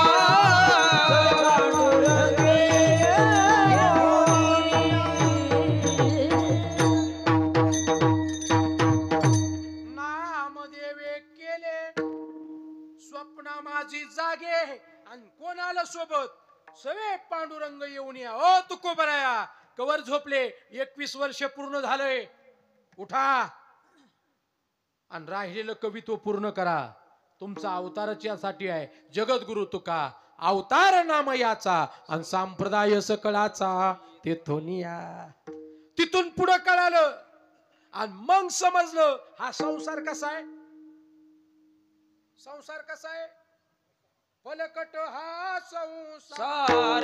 नामदेवे केले स्वप्ना माझी जागे. आणि कोण आलं सोबत? सवे पांडुरंग येऊन या. ओ तुकोबराया, कवर झोपले? 21 वर्ष पूर्ण झालंय. उठा आणि राहिलेलं कवित्व पूर्ण करा. तुमचा अवतारच यासाठी आहे. जगद्गुरु तुका अवतार नाम याचा आणि संप्रदाय सकळाचा तेथून या. तिथून पुढे कळालं आणि मग समजलं हा संसार कसा आहे. संसार कसा आहे? फलकट हा संसार. सार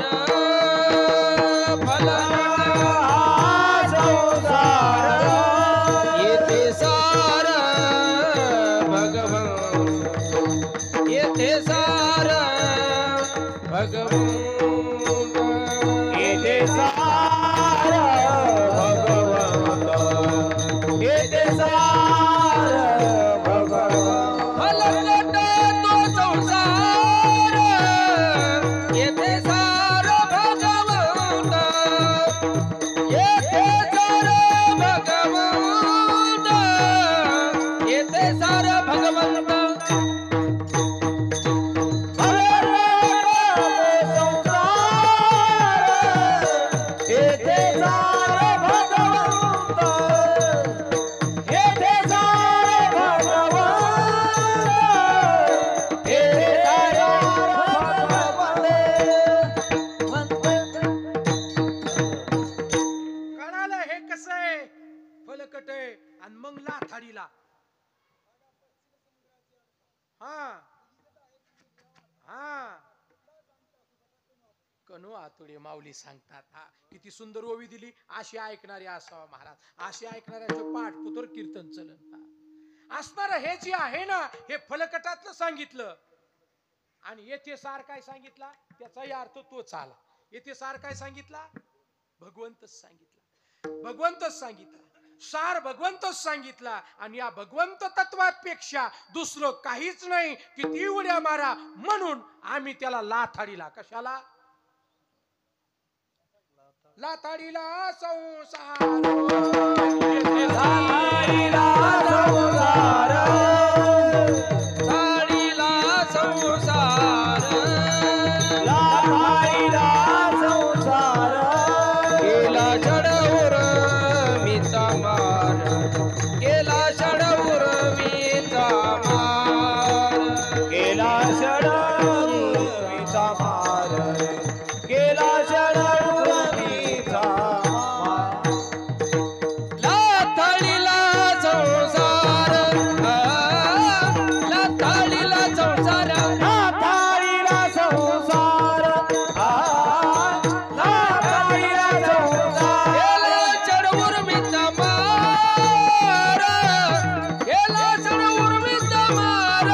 फलकट हा संसार. येथे सार भगवंत. येथे सार भगवंत. सार भगवान फलकट तो संसार येथे सार भगवंत येथे सार भगवंत येथे सार भगवंत कळालं हे कसं आहे फलकट आहे आणि मग लाथाडीला हा हा कनु आतुडे माऊली सांगतात हा किती सुंदर ओवी दिली. अशी ऐकणारे असावा महाराज, अशी ऐकणाऱ्याचं पाठपुतर कीर्तन चलन असणार. हे जे आहे ना हे फलकटातलं सांगितलं आणि येथे सार काय सांगितला त्याचाही अर्थ तोच आला. येथे सार काय सांगितला भगवंतच सांगितला, भगवंतच सांगितला, सार भगवंतच सांगितला. आणि या भगवंत तत्वापेक्षा दुसरं काहीच नाही. किती उड्या मारा म्हणून आम्ही त्याला लाथाडीला, कशाला लाथाडीला संसार लाथाडीला संसार साडीला संसार लाथाडीला संसार केला चढवर मीचा मार केला चढवर मीचा मार केला षडूर्वीचा मार केला षडूर्वीचा मार लाथाडीला संसार लाथाडीला संसार लाथाडीला संसार लाथाडीला संसार केला चढवर मीचा मार केला चढवर मीचा मार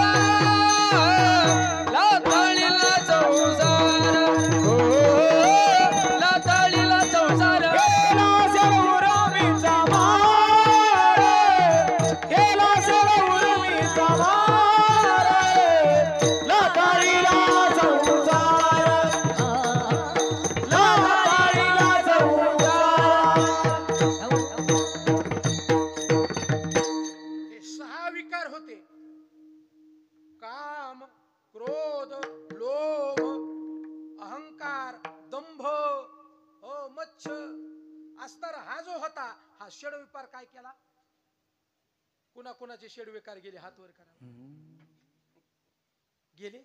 लाथाडीला संसार हो लाथाडीला संसार केला षडूर्वीचा मार केला षडूर्वीचा मार लाथाडीला संसार लाथाडीला हे सहा विकार होते. काम, क्रोध, लोभ, अहंकार, दंभ, मच्छ असणार. हा जो होता हा षड विकार काय केला. कुणाकुणाचे षड विकार गेले हात वर करा. गेले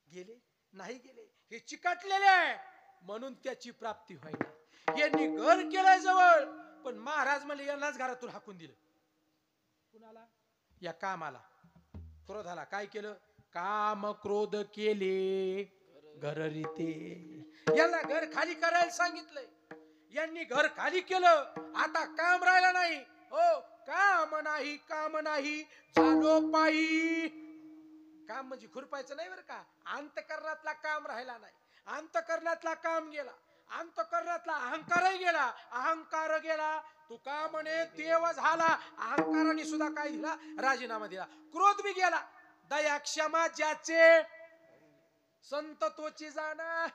गेले नाही गेले हे चिकटलेले आहे म्हणून त्याची प्राप्ती व्हायला. यांनी घर केलंय जवळ पण महाराज म्हणले यांनाच घरातून हाकून दिलं. कुणाला या कामाला क्रोधाला काय केलं काम क्रोध केले घर रीते. यांना घर खाली करायला सांगितलंय, यांनी घर खाली केलं. आता काम राहिलं नाही. हो काम नाही काम नाही झालो पायी. काम म्हणजे खुरपायचं नाही बरं का. अंतकरणातला काम राहिला नाही, अंतकरणातला काम गेला, अंतकरणातला अहंकारही गेला. अहंकार गेला तुका म्हणे देव झाला. अहंकाराने सुद्धा काय दिला राजीनामा दिला. क्रोध बी गेला. दया क्षमा ज्याचे संत तोची जाणा.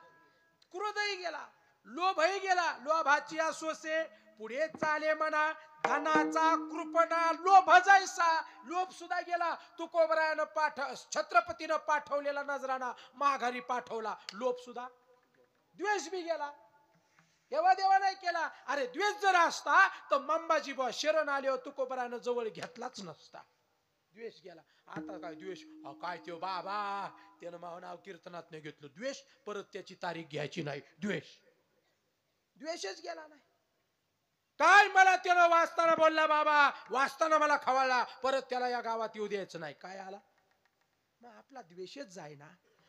क्रोधही गेला, लोभही गेला. लोभाची असोसे पुढे चाले म्हणा धनाचा कृपणा लोभ जायसा. लोभ सुद्धा गेला. तुकोबरायानं छत्रपतीनं पाठवलेला नजराना माघारी पाठवला. लोभ सुद्धा. द्वेष बी गेला. देवा देवा नाही केला. अरे द्वेष जर असता तर मंबाजी बुवा शरण आल्यावर तुकोबरायानं जवळ घेतलाच नसता. द्वेष गेला. आता काय द्वेष काय ते बाबा त्यानं माझं नाव कीर्तनात नाही घेतलं. द्वेष परत त्याची तारीख घ्यायची नाही. द्वेषच गेला नाही. काय मला त्यानं वाचताना बोलला बाबा वाचताना मला खवाळला परत त्याला या गावात येऊ द्यायचं नाही. काय आला मग आपला द्वेषच जायना,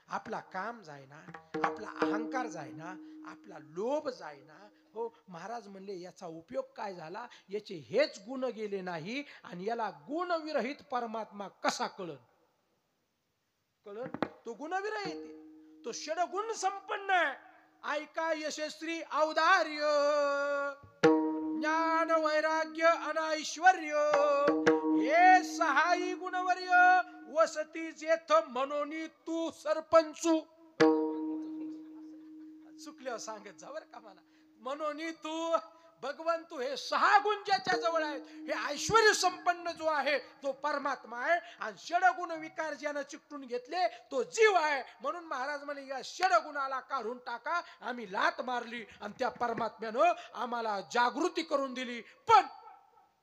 आपला काम जायना, आपला अहंकार जायना, आपला लोभ जायना. हो महाराज म्हणले याचा उपयोग काय झाला. याचे हेच गुण गेले नाही आणि याला गुणविरहित परमात्मा कसा कळन. तो गुणविरहित तो षडगुण संपन्न आहे. ऐका यशस्वी औदार्य ज्ञान वैराग्य आणि ऐश्वर्य हे सहाही गुणवर्य वसती जेथ म्हणून तू सरपंचू चुकल्यावर सांगत जा बरं का मला. म्हणून तू भगवंतू हे सहा गुण ज्याच्या जवळ आहेत, हे ऐश्वर्य संपन्न जो आहे तो परमात्मा आहे, आणि षडगुण विकार ज्यानं चिकटून घेतले तो जीव आहे. म्हणून महाराज म्हणे या षडगुणाला काढून टाका. आम्ही लात मारली आणि त्या परमात्म्यानं आम्हाला जागृती करून दिली. पण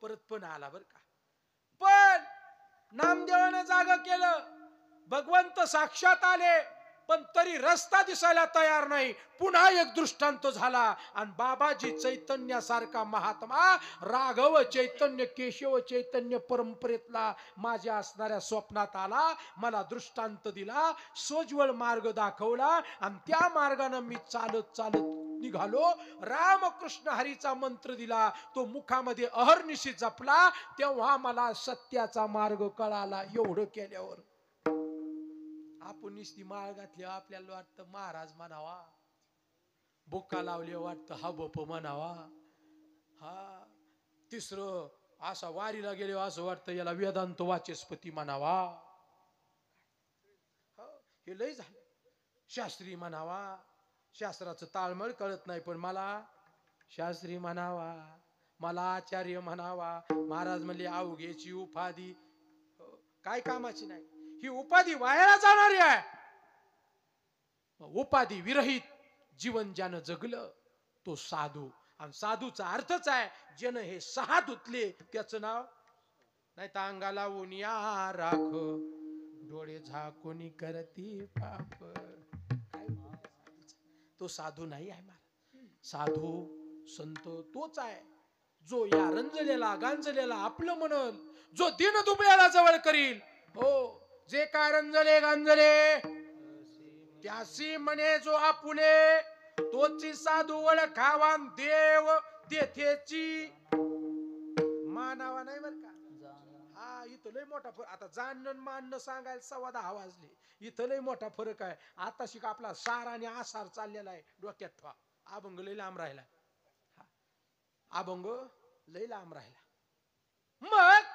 परत पण आला बर का. पण नामदेवानं जाग केलं, भगवंत साक्षात आले, पण तरी रस्ता दिसायला तयार नाही. पुन्हा एक दृष्टांत झाला आणि बाबाजी चैतन्यासारखा महात्मा राघव चैतन्य केशव चैतन्य परंपरेतला माझ्या असणाऱ्या स्वप्नात आला, मला दृष्टांत दिला, सोज्वळ मार्ग दाखवला आणि त्या मार्गाने मी चालत चालत निघालो. रामकृष्ण हरीचा मंत्र दिला, तो मुखामध्ये अहर्निशी जपला, तेव्हा मला सत्याचा मार्ग कळाला. एवढं केल्यावर आपण नुसती माळ घातली आपल्याला वाटतं महाराज म्हणावा, बुक्का लावली वाटतं हा बप म्हणावा, हा तिसरं असा वारीला गेले असं वाटतं याला वेदांत वाचस्पती म्हणावा. हे लय झालं. शास्त्री म्हणावा, शास्त्राचं ताळमेळ कळत नाही पण मला शास्त्री म्हणावा, मला आचार्य म्हणावा. महाराज म्हणले अवघेची उपाधी काय कामाची नाही, ही उपाधी वायाला जाणारी आहे. उपाधी विरहित जीवन ज्यानं जगलं तो साधू. आणि साधूचा अर्थच आहे ज्यानं हे सहा धुतले त्याचं नाव. नाही तर अंगाला उनिया राख डोळे झाकून करती पाप, तो साधू नाही आहे महाराज. साधू संत तोच आहे जो या रंजलेला गांजलेला आपलं म्हणल, जो दिन दुबळ्याला जवळ करील. हो, जे काय रंजले गांजले त्यासी म्हणे जो आपुले, तोची साधू ओळखावा देव तेथेची मानावा. नाही बर का. हा इथं लय मोठा फरक. आता जाणणं मानणं सांगायला 10:15 वाजले. इथं लय मोठा फरक आहे. आता शिक आपला सार आणि आसार चाललेला आहे डोक्यात ठेवा. अभंग लय लांब राहिला, अभंग लय लांब राहिला. मग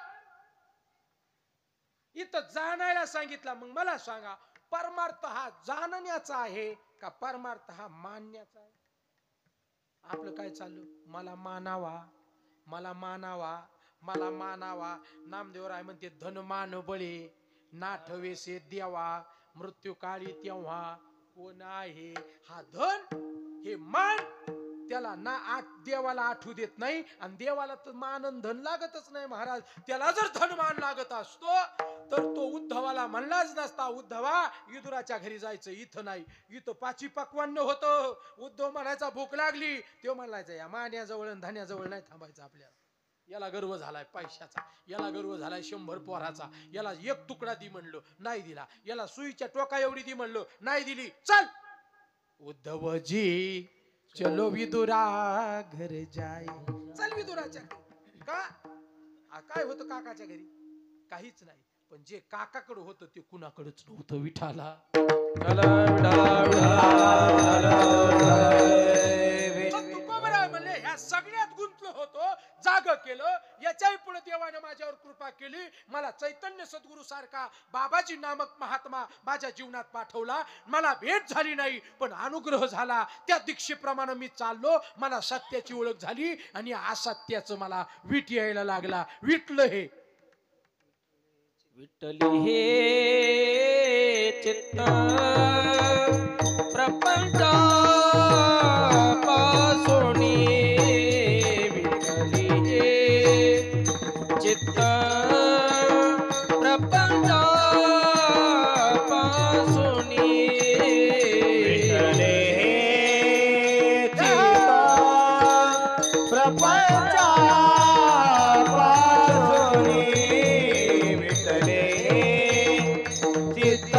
इथं जाणायला सांगितलं. मग मला सांगा, परमार्थ हा जाणण्याचा आहे का परमार्थ हा मानण्याचा आहे? आपलं काय चालू, मला मानावा, मला मानावा, मला मानावा. नामदेवराय म्हणते धन मान बळे नाठवेसे देवा, मृत्यू काळी तेव्हा कोण आहे. हा धन हे मान त्याला ना देवाला आठवू देत नाही, आणि देवाला तर मान धन लागतच नाही महाराज. त्याला जर धन मान लागत असतो तर तो उद्धवाला म्हणलाच नसता, उद्धवा विदुराच्या घरी जायचं, इथं नाही. इथं पाची पक्वान्न होतं. उद्धव म्हणायचा भूक लागली, तो म्हणायचा या मान्याजवळ आणि धान्याजवळ नाही थांबायचं आपल्याला. याला गर्व झालाय पैशाचा, याला गर्व झालाय 100 पोराचा, याला एक तुकडा दी म्हणलो नाही दिला, याला सुईच्या टोका एवढी दी म्हणलो नाही दिली. चल उद्धवजी चलो विदुरा घर जाय. चल विदुराच्या का काय होतं काकाच्या घरी? काहीच नाही. पण जे काकाकडे होतं ते कुणाकडेच नव्हतं. विठाला म्हणले ह्या सगळ्यात गुंतलो होतो, जाग केलं. याच्याही पुढे देवाने माझ्यावर कृपा केली. मला चैतन्य सद्गुरु सारखा बाबाजी नामक महात्मा माझ्या जीवनात पाठवला. मला भेट झाली नाही पण अनुग्रह झाला. त्या दीक्षेप्रमाणे मी चाललो. मला सत्याची ओळख झाली आणि असत्याचं मला वीट यायला लागला. विटलं हे विठ्ठली हे चित्त प्रपंचा पासोनी, विठ्ठली हे चित्त प्रपंचा पासोनी, विठ्ठले हे चित्त प्रपंचा पासोनी, विठ्ठले चित्त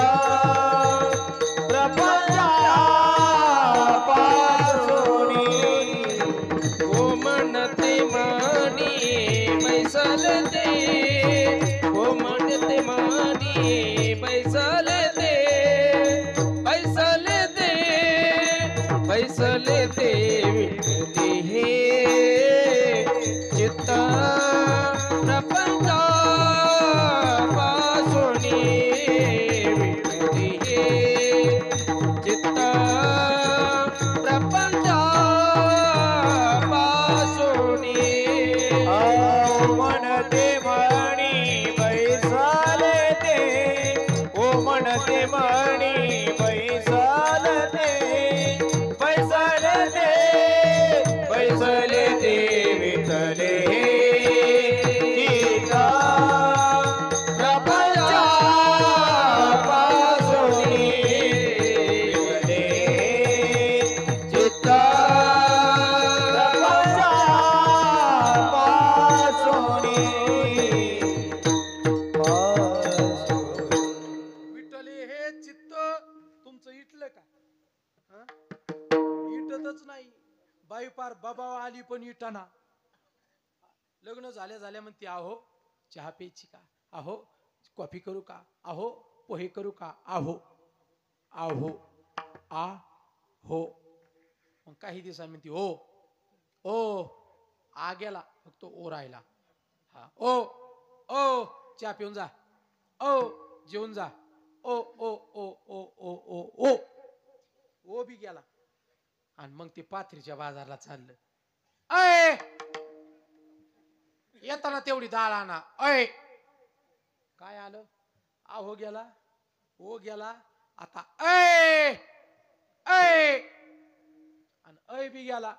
प्रपंचा पासोनी, ओ म्हणते मानी बैसलते, ओ म्हणते मानी बैसलते, बैसलते, बैसलते, विठ्ठली हे म्हणी बैसाले ते ओ म्हणते म्हणी बैसाले ते बैसाले ते विठले गीता प्रपंचा पासोनी विठले चित्ता प्रपंचा पासोनी विठ्ठले हे चित्त तुमचं इटलं का? हं? इटतच नाही. बाई पार बाबा आली पण इटाना. लग्न झाल्या म्हणते आहो चहा प्यायची का? आहो कॉफी करू का? आहो पोहे करू का? आहो आहो आ हो. मग काही दिवसांनी म्हणते ओ ओ आ गेला फक्त ओ राहिला. हा ओ ओ चहा पिऊन जा. ओ जेवून जा. ओ ओ ओ ओ ओ ओ ओ ओ बी गेला. आणि मग ते पाथरीच्या बाजारला चाललं. अय येताना तेवढी डाळ आणा. अय काय आलं? आहो गेला ओ गेला आता अय अय आणि अय बी गेला.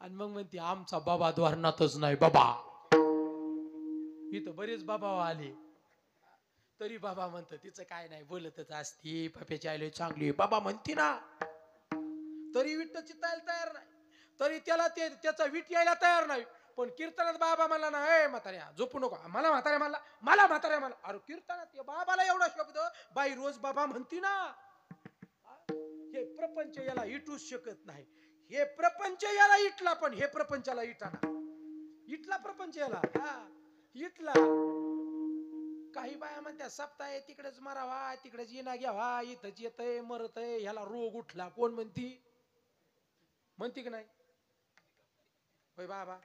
आणि मग म्हणते आमचा बाबा द्वारणातच नाही बाबा. इथं बरेच बाबा आले तरी बाबा म्हणत तिचं काय नाही बोलतच असती. पप्याची आईला चांगली बाबा म्हणती ना. तरी विठ्ठ चितायला तयार नाही. तरी त्याला त्याचा विट यायला तयार नाही. पण कीर्तनात बाबा म्हणला ना ए म्हाताऱ्या झोपू नको. मला म्हाताऱ्या म्हणला मला म्हाताऱ्या म्हणला. अरे कीर्तनात बाबाला एवढा शब्द बाई रोज बाबा म्हणती ना. हे प्रपंच याला इटूच शकत नाही. हे प्रपंच याला इटला पण हे प्रपंचाला इटाना. इटला प्रपंच याला इटला. काही बाया म्हणत्या सप्ताह तिकडेच मरावा तिकडेच येणा घ्यावा. इथंच येतय मरतय ह्याला रोग उठला. कोण म्हणती? म्हणती की नाही? होय बाबा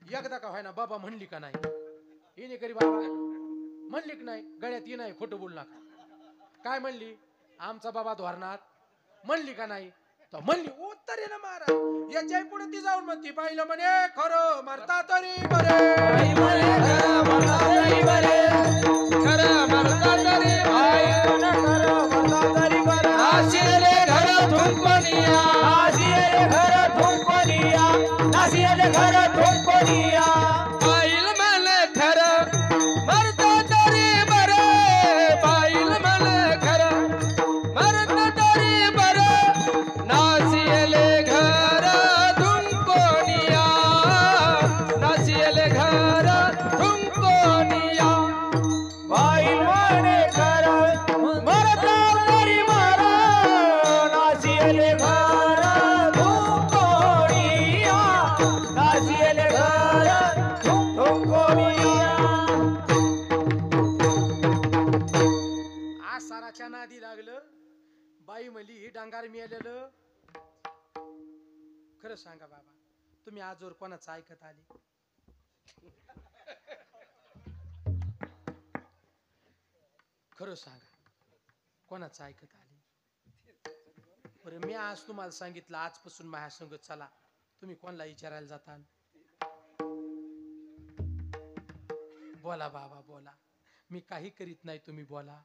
एकदा का व्हायना बाबा म्हणली का नाही? येणे करी बाबा म्हणली की नाही? गळ्यात ये नाही खोटं बोल नका. काय म्हणली? आमचा बाबा धोरणात म्हणली का नाही? तर म्हणली उत्तर ना मारा. याच्या पुढे ती जाऊन म्हणती पाहिलं म्हणे खरं मरता तरी बरे. खरं मरता तरी बरे. खरं मरता तरी बरे. नाशिले घर थुंकनिया. नाशिले घर थुंकनिया. नाशिले घर थुंकनिया. बाईल म्हणे खरं मरता तरी बरे. बाईल म्हणे खरं मरता तरी बरे. नाशिले घर थुंकनिया. नाशिले घर थुंकनिया. बाई म्हणे खरं मरता तरी मरा. नाशिले घर थुंकनिया. नाशिले घर थुंकनिया. आज साराच्या नादी लागलं. बाई म्हणली ही डांगार मिळालेलं. खरं सांगा बाबा तुम्ही आजवर कोणाचं ऐकत आले? खरं सांगा कोणाचं ऐकत आले? बरं मी आज तुम्हाला सांगितलं आजपासून माझ्या संग चला. तुम्ही कोणाला विचारायला जाता? बोला बाबा बोला. मी काही करीत नाही तुम्ही बोला.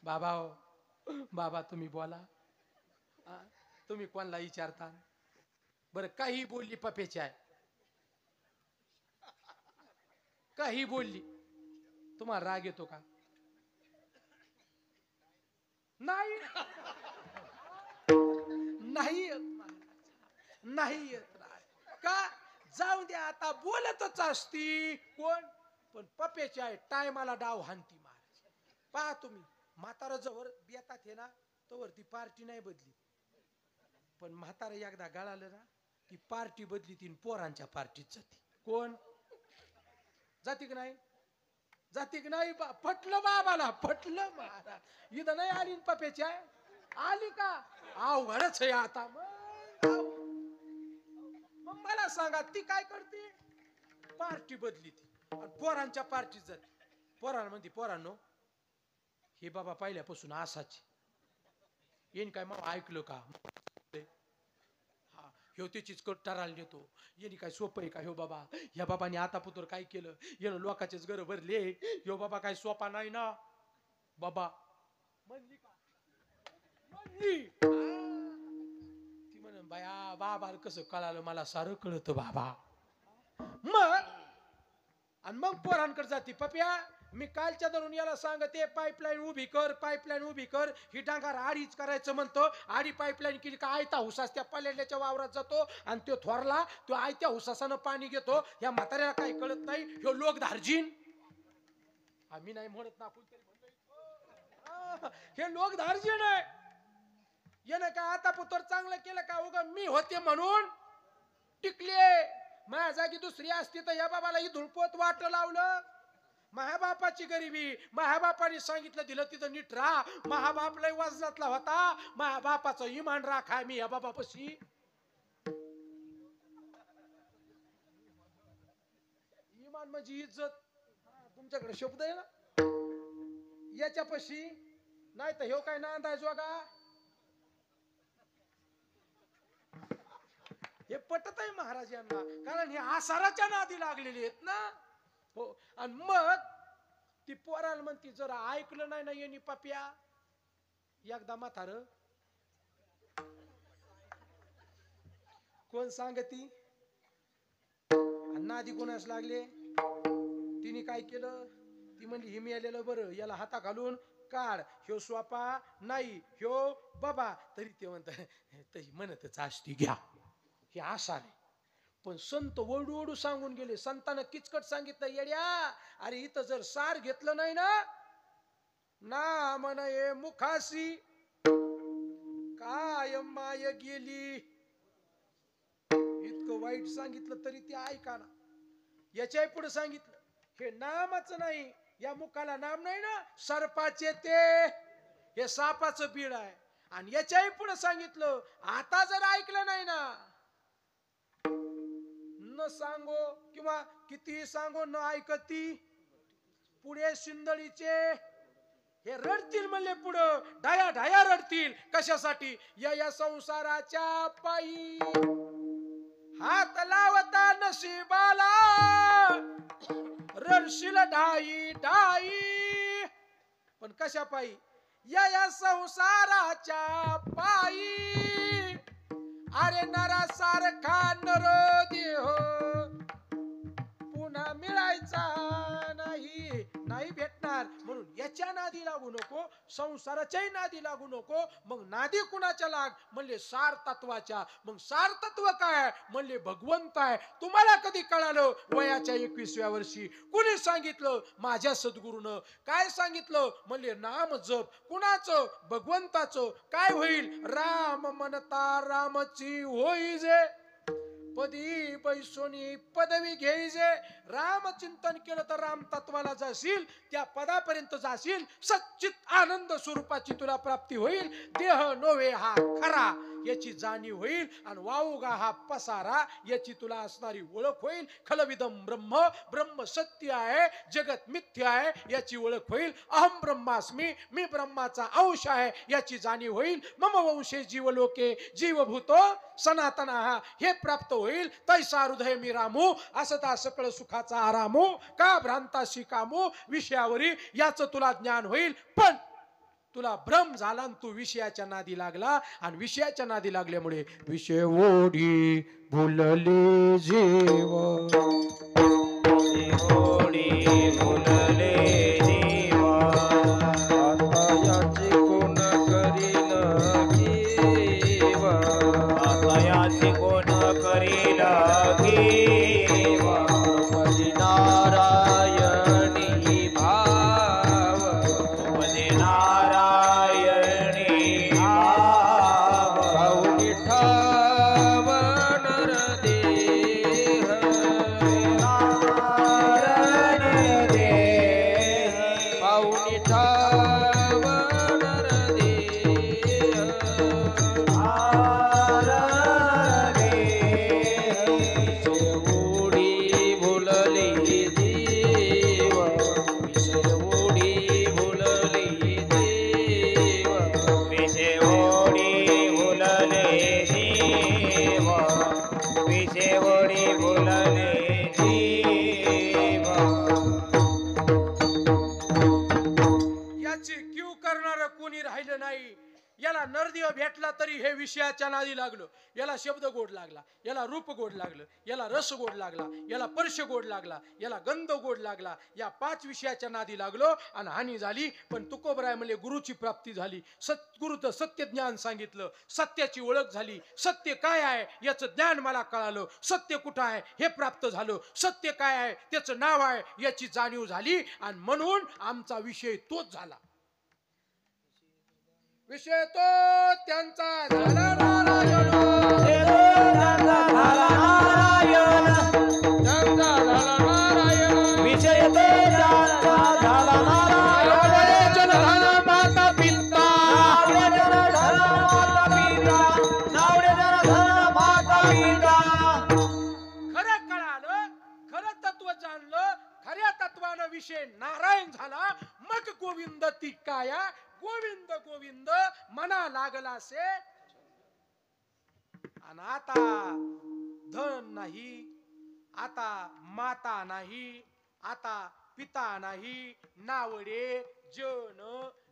बाबा हो बाबा तुम्ही बोला. तुम्ही कोणाला विचारता? बरं काही बोलली पप्याची आहे. काही बोलली तुम्हाला राग येतो का? नाही नाही येत महाराज. नाही येत राग का? जाऊ द्या आता बोलतच असती कोण पण पप्याची आहे टायमाला डाव हाणती महाराज. पहा तुम्ही म्हातारा जवळ बेतात हे ना तोवर ती पार्टी नाही बदली. पण म्हातारा एकदा गळालं ना ती पार्टी बदली. तीन पोरांच्या पार्टीत जाते. कोण जाती की नाही? जाती की नाही? पटलं बाबाला पटलं महाराज. इथं नाही आली पप्याची आहे आली का? अवघडच आहे आता. मग मला सांगा ती काय करते? पार्टी बदली ती आणि पोरांच्या पार्टीत जाते. पोरांना म्हणते पोरांनो हे बाबा पहिल्यापासून असाच येईन काय मग ऐकलं का? ह्यो त्याचीच टराल देतो. येणे काय सोपं आहे का ह्यो बाबा? ह्या बाबाने आता पुतर काय केलं? येणं लोकांचेच घर भरले. ह्यो बाबा काय सोपा नाही ना बाबा. म्हणली का? म्हणली ती म्हण बाया बाबा कसं कळालं? मला सारं कळतं बाबा. मग पोरांकडे जाते. पप्या मी कालच्या धरून याला सांगते पाईपलाईन उभी कर, पाईपलाईन उभी कर. ही डांगार आडीच करायचं म्हणतो. आडी पाईपलाईन केली का आयता हुसास त्या पलेल्याच्या वावरात जातो आणि तो थोरला तो आयत्या हुसासानं पाणी घेतो. या म्हाताऱ्याला काही कळत नाही. ह्यो लोक धार्जिन. आम्ही नाही म्हणत ना, आपण तरी म्हणतोय हे लोक धार्जिन आहे. यानं काय आता पुत्र चांगलं केलं का? उगा मी होते म्हणून टिकले. माझ्या जागी दुसरी असती तर या बाबाला ही धुळपोत वाट लावलं. महाबापाची गरिबी. महाबापाने सांगितलं दिलं तिथं नीट राहा. महाबाप लय वजनातला होता. महाबापाचं इमान राखाय मी या बाबापाशी. इमान म्हणजे इज्जत. तुमच्याकडे शब्द आहे ना याच्यापाशी? नाही तर ह्यो काय नांदाय जोगा? हे पटत आहे महाराज यांना, कारण हे आसाराच्या नादी लागलेले आहेत ना. हो. आणि मग ती पोराला म्हणती जरा ऐकलं नाही ना येणी पप्या एकदा म्हातार. कोण सांगती? नादी कोणास लागले? तिने काय केलं? ती म्हणली हे मिळालेलं बरं, याला हाता घालून काढ. ह्यो स्वापा नाही, ह्यो बाबा. तरी ते म्हणतच असती घ्या. हे आसार आहे. पण संत ओरडू ओरडू सांगून गेले. संतानं किचकट सांगितलं येड्या, अरे इथं जर सार घेतलं नाही ना म्हण हे मुखाशी काय माय गेली. इतकं वाईट सांगितलं तरी ते ऐका ना. याच्या पुढे सांगितलं हे नामच नाही, या मुखाला नाम नाही ना, सर्पाचे ते हे सापाचं बीड आहे. आणि याच्याही पुढे सांगितलं आता जर ऐकलं नाही ना, न सांगो किंवा किती सांगो न ऐकती, पुढे शिंदळीचे हे रडतील म्हणले. पुढं ढाया ढाया रडतील. कशासाठी? या संसाराच्या पायी हात लावता नशिबाला रडशील ढाई ढाई. पण कशा पायी? या संसाराच्या पायी. अरे नरासारखा नर देह पुन्हा मिळायचा नाही भेटणार. म्हणून याच्या नादी लागू नको, संसाराच्याही नादी लागू नको. मग नादी कुणाच्या लाग? म्हणले सार तत्वाच्या. मग सार तत्व काय? म्हणले भगवंत आहे. तुम्हाला कधी कळालं? वयाच्या 21व्या वर्षी. कुणी सांगितलं? माझ्या सद्गुरूनं. काय सांगितलं? म्हणले नाम जप. कुणाचं? भगवंताचं. काय होईल? राम म्हणता रामची होईजे, पदी बैसोनी पदवी घ्यायचे. राम चिंतन केलं तर राम तत्वाला जाशील, त्या पदापर्यंत जाशील. सच्चित आनंद स्वरूपाची तुला प्राप्ती होईल. देह नोवे हा खरा याची जाणीव होईल. आणि वाऊगा हा पसारा याची तुला असणारी ओळख होईल. खलविदम ब्रह्म, ब्रह्म सत्य आहे, जगत मिथ्य आहे याची ओळख होईल. अहम ब्रह्मास्मी, मी ब्रह्माचा अंश आहे याची जाणीव होईल. मम वंशे जीवलोके जीवभूतो सनातना हे प्राप्त होईल. तैसा हृदय मी रामू, असता सकळ सुखाचा आरामू, का भ्रांताशी कामू विषयावरी याच तुला ज्ञान होईल. पण तुला भ्रम झाला आणि तू विषयाच्या नादी लागला. आणि विषयाच्या नादी लागल्यामुळे विषय ओढी भुलले जीव, ओढी भुलले जीव. आता याची कोण करील कीव, आता याची कोण करील कीव. भजे नारायणी भाव, भजे नारायणी भाव. काऊनी ठाव नर देह, नारायणी याला नरदेव भेटला तरी हे विषयाच्या नादी लागलो, याला शब्द गोड लागला, याला रूप गोड लागलं, याला रस गोड लागला, याला स्पर्श गोड लागला, याला गंध गोड लागला, या 5 विषयाच्या नादी लागलो आणि हानी झाली. पण तुकोबराय म्हणले गुरुची प्राप्ती झाली, सद्गुरुचं सत्य ज्ञान सांगितलं, सत्याची ओळख झाली, सत्य काय आहे याचं ज्ञान मला कळालं, सत्य कुठं आहे हे प्राप्त झालं, सत्य काय आहे त्याचं नाव आहे याची जाणीव झाली आणि म्हणून आमचा विषय तोच झाला. विषय तो त्यांचा झाला नारायण, त्यांचा झाला नारायण, विषय तो त्यांचा झाला नारायण. जनधन माता पिता, नावडे जनधन माता पिता, नावडे जनधन माता पिता. खरं कळालं, खरं तत्व जाणलं, खऱ्या तत्वानं विषय नारायण झाला. मग गोविंद ती काया, गोविंद गोविंद मना लागला से. आणि आता धन नाही, आता माता नाही, आता पिता नाही, नावडे जन,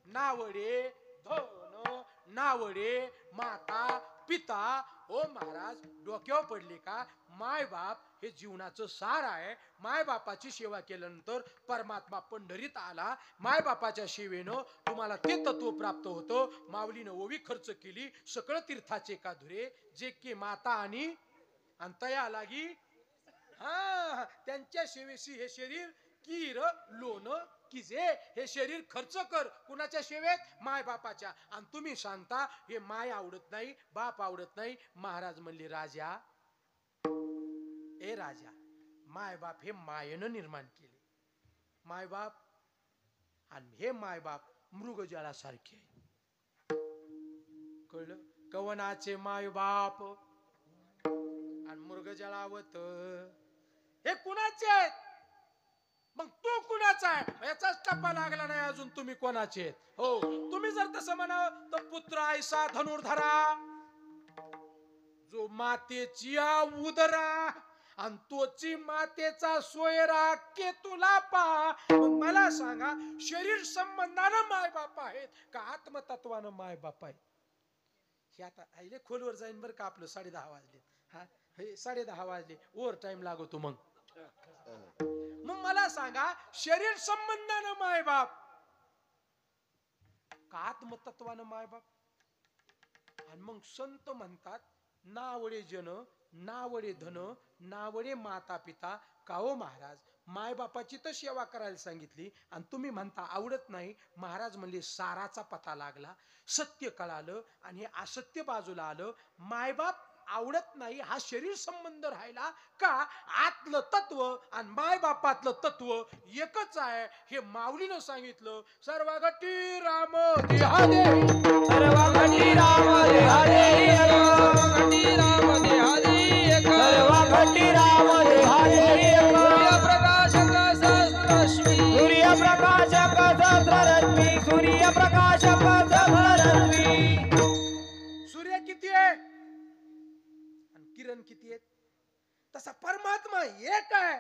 नावडे धन, नावडे माता पिता. ओ महाराज, डोक्यावर पडले का? माय बाप हे जीवनाचं सार आहे. माय बापाची सेवा केल्यानंतर परमात्मा पंढरीत आला. माय बापाच्या सेवेनं तुम्हाला ते तत्व प्राप्त होतं. माऊलीनं ओवी खर्च केली, सकळ तीर्थाचे का धुरे, जे की माता आणि तया लागी. हा, त्यांच्या सेवेशी हे शरीर कीर लोन किजे. हे शरीर खर्च कर कुणाच्या सेवेत? माय बापाच्या. आणि तुम्ही सांगता हे माय आवडत नाही, बाप आवडत नाही. महाराज म्हणले राजा, ए राजा, माय बाप हे मायेनं निर्माण केले. माय बाप आणि हे माय बाप मृगजळासारखे आहे. कळलं? कवनाचे माय बाप आणि मृगजळावत हे कुणाचे आहेत? मग तो कुणाचा आहे याचाच टप्पा लागला नाही अजून. तुम्ही कोणाचे आहेत? हो, तुम्ही जर तसं म्हणावं तर पुत्र ऐसा धनुर्धरा, जो मातेची उदरा आणि तोची मातेचा सोयरा केतुला पा. मला सांगा, शरीर संबंधानं माय बाप आहेत का आत्मतत्वानं माय बाप आहेत? हे आता आईले खोलवर जाईन बरं का. आपलं 10:30 वाजले. हा, हे 10:30 वाजले, ओव्हर टाइम लागतो. मग मला सांगा, शरीर संबंधानं माय बाप का आत्मतत्वानं माय बाप? आणि मग संत म्हणतात नावडे जन, नावडे धन, नावडे माता पिता. का हो महाराज, माय बापाची तर सेवा करायला सांगितली आणि तुम्ही म्हणता आवडत नाही. महाराज म्हणले साराचा पता लागला, सत्य कळालं आणि हे असत्य बाजूला आलं. मायबाप आवडत नाही हा शरीर संबंध राहिला का आतलं तत्व आणि माय बापातलं तत्व एकच आहे हे माऊलीनं सांगितलं. सर्व घटी राम देहादे, सर्व घटी राम देहादे, सर्व घटी राम देहादे, सर्व घटी राम देहादे. सूर्यप्रकाशक सहस्ररश्मी, सूर्यप्रकाशक सहस्ररश्मी, सूर्यप्रकाशक सहस्ररश्मी. सूर्य किती आहे आणि किरण किती आहेत? तसा परमात्मा एक आहे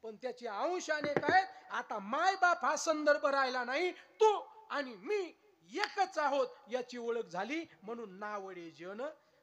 पण त्याचे अंश अनेक आहेत. आता माय बाप हा संदर्भ राहिला नाही, तू आणि मी एकच आहोत याची ओळख झाली. म्हणून नावडे जन,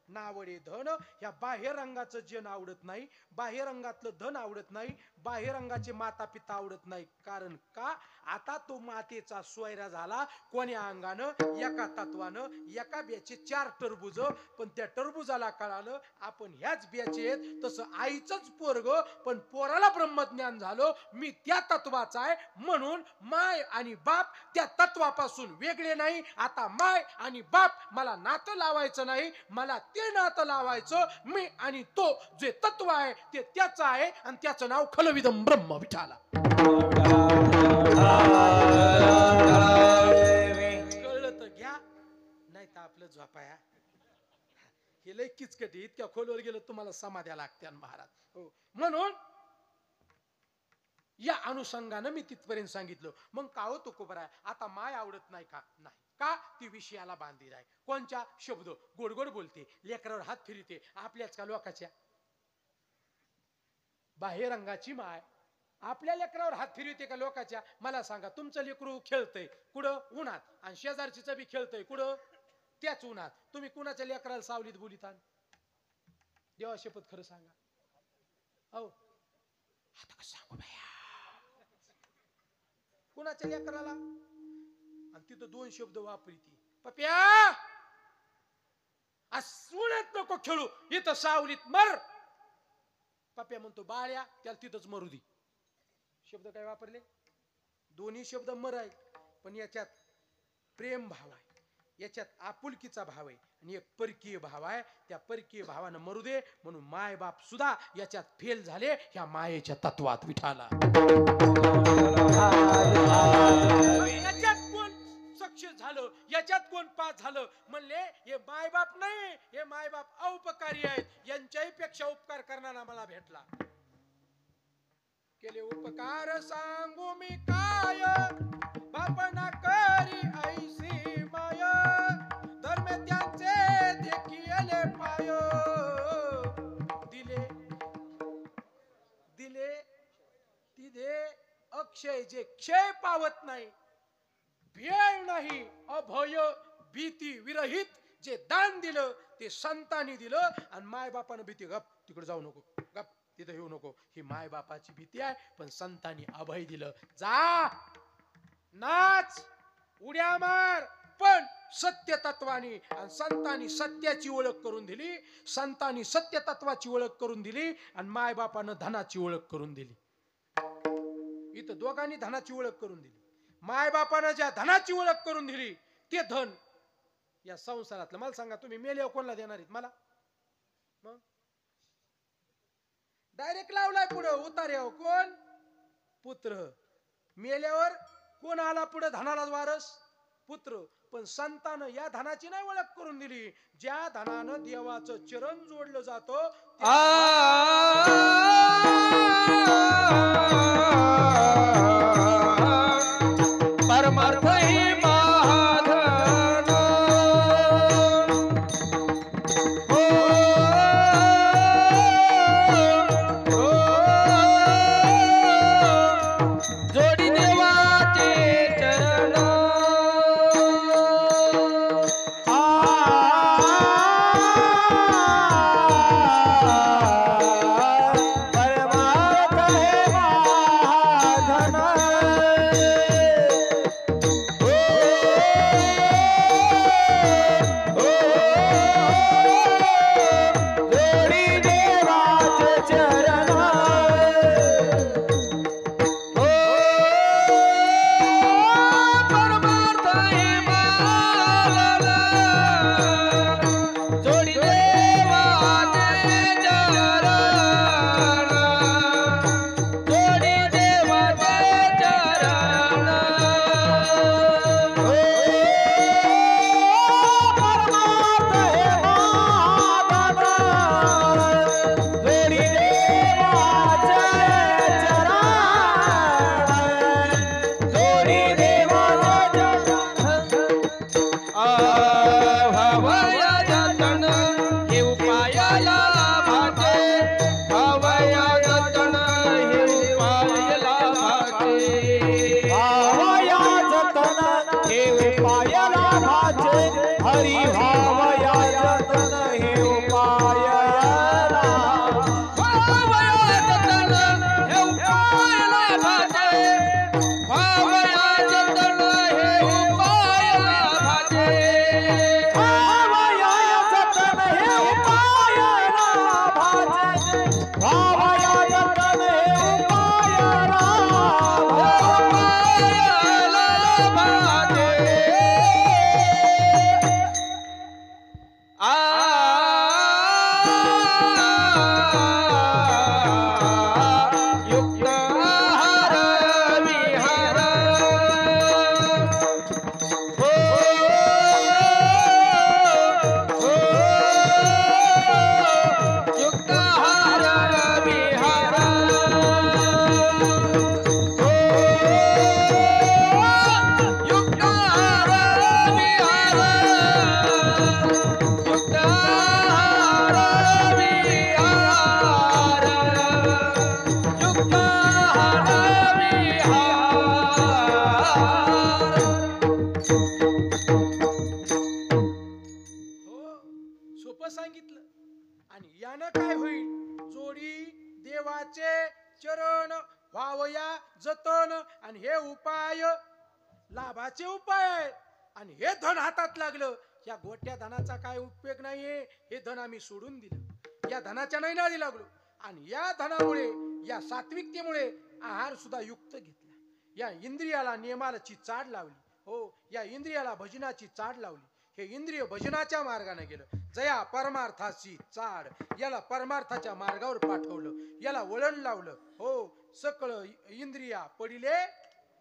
नावडे धन. ह्या बाह्य रंगाचं जन आवडत नाही, बाह्य रंगातलं धन आवडत नाही, बाह्य रंगाचे माता पिता आवडत नाही. कारण का? आता तो मातेचा सोयरा झाला. कोण्या अंगानं? एका तत्वानं. एका ब्याचे 4 टरबुज. पण त्या टरबुजाला कळालं आपण ह्याच ब्याचे आहेत. तसं आईचंच पोरग, पण पोराला ब्रह्मज्ञान झालं मी त्या तत्वाचा आहे. म्हणून माय आणि बाप त्या तत्वापासून वेगळे नाही. आता माय आणि बाप मला नातं लावायचं नाही, मला ते नातं लावायचं. मी आणि तो जे तत्व आहे ते त्याचं आहे आणि त्याचं नाव खलविदम ब्रह्म विठाला. कळलं तर घ्या, नाही तर आपलं झोपाया. हे लय किचकटी, इतक्या खोलवर गेलं तुम्हाला समाध्या लागत्या महाराज. हो, म्हणून या अनुषंगानं मी तिथपर्यंत सांगितलं. मग का हो तुकोबराय, आता माय आवडत नाही का? नाही. का? ती विषयाला बांधील आहे. कोणच्या? शब्द गोड गोड बोलते, लेकरावर हात फिरते. आपल्याच का लोकाच्या? बाह्य रंगाची माय आपल्या लेकरावर हात फिरवते का लोकाच्या? मला सांगा, तुमचं लेकरू खेळतंय कुठं? उन्हात. आणि शेजारचीच बी खेळतंय कुठं? त्याच उन्हात तुम्ही कुणाच्या लेकराला सावलीत बोलिता? देवा शपथ खरं सांगा. हो आता कसं सांगू बाया, कुणाच्या लेकराला? आणि तिथं 2 शब्द वापरती, पप्या उन्हात नको खेळू, इथं सावलीत मर. पप्या म्हणतो बाळ्या त्याला तिथंच मरू दे. शब्द काय वापरले? दोन्ही शब्द मर आहे, पण याच्यात प्रेम भाव आहे, याच्यात आपुलकीचा भाव आहे, आणि एक परकीय भाव आहे. त्या परकीय भावानं मरू दे म्हणून माय बाप सुद्धा याच्यात फेल झाले ह्या मायेच्या तत्वात विठाला. याच्यात कोण सक्सेस झालं, याच्यात कोण पास झालं म्हणले? हे माय बाप नाही, हे माय बाप औपकारी आहेत. यांच्याही पेक्षा उपकार करणारा मला भेटला. केले उपकार सांगू मी काय, बापना करी ऐसी माय, धर्म त्यांचे देखिले पाय. दिले दिले तिथे अक्षय जे क्षय पावत नाही, भेळ नाही, अभय भीती विरहित जे दान दिलं ते संतांनी दिलं. आणि माय बापानं भीती, गप तिकडे जाऊ नको, गप तिथे येऊ नको, ही माय बापाची भीती आहे. पण संतांनी अभय दिलं, जा नाच उड्या मार, पण सत्य तत्वानी. आणि संतांनी सत्याची ओळख करून दिली, संतांनी सत्य तत्वाची ओळख करून दिली, आणि माय बापानं धनाची ओळख करून दिली. इथं दोघांनी धनाची ओळख करून दिली. माय बापानं ज्या धनाची ओळख करून दिली ते धन या संसारातलं. मला सांगा तुम्ही मेल्यावर कोणाला देणार आहेत? मला. मग डायरेक्ट लावलाय पुढं उतार्यावर कोण? पुत्र. मेल्यावर कोण आला पुढे धनाला वारस? पुत्र. पण संतानं या धनाची नाही ओळख करून दिली. ज्या धनानं देवाचं चरण जोडलं जातं परमार्थ हे महाधन. जोडी देवाचे चरण. परमार्थ हे महाधन. जोडी देवाचे चरण. परमार्थ हे महाधन. जोडी देवाचे चरण. जोडी देवाचे चरण. चरण व्हावया जतन. आणि हे उपाय लाभाचे उपाय आहे. आणि हे धन हातात लागलं, या गोट्या धनाचा काय उपयोग नाहीये. हे धन आम्ही सोडून दिलं, या धनाच्या नाही नादी लागलो. आणि या धनामुळे, या सात्विकतेमुळे आहार सुद्धा युक्त घेतला. या इंद्रियाला नियमाची चाड लावली. हो, या इंद्रियाला भजनाची चाड लावली. हे इंद्रिय भजनाच्या मार्गाने गेलं. जया परमार्थाची चाड, याला परमार्थाच्या मार्गावर पाठवलं, याला वळण लावलं. हो, सकळ इंद्रिया पडिले,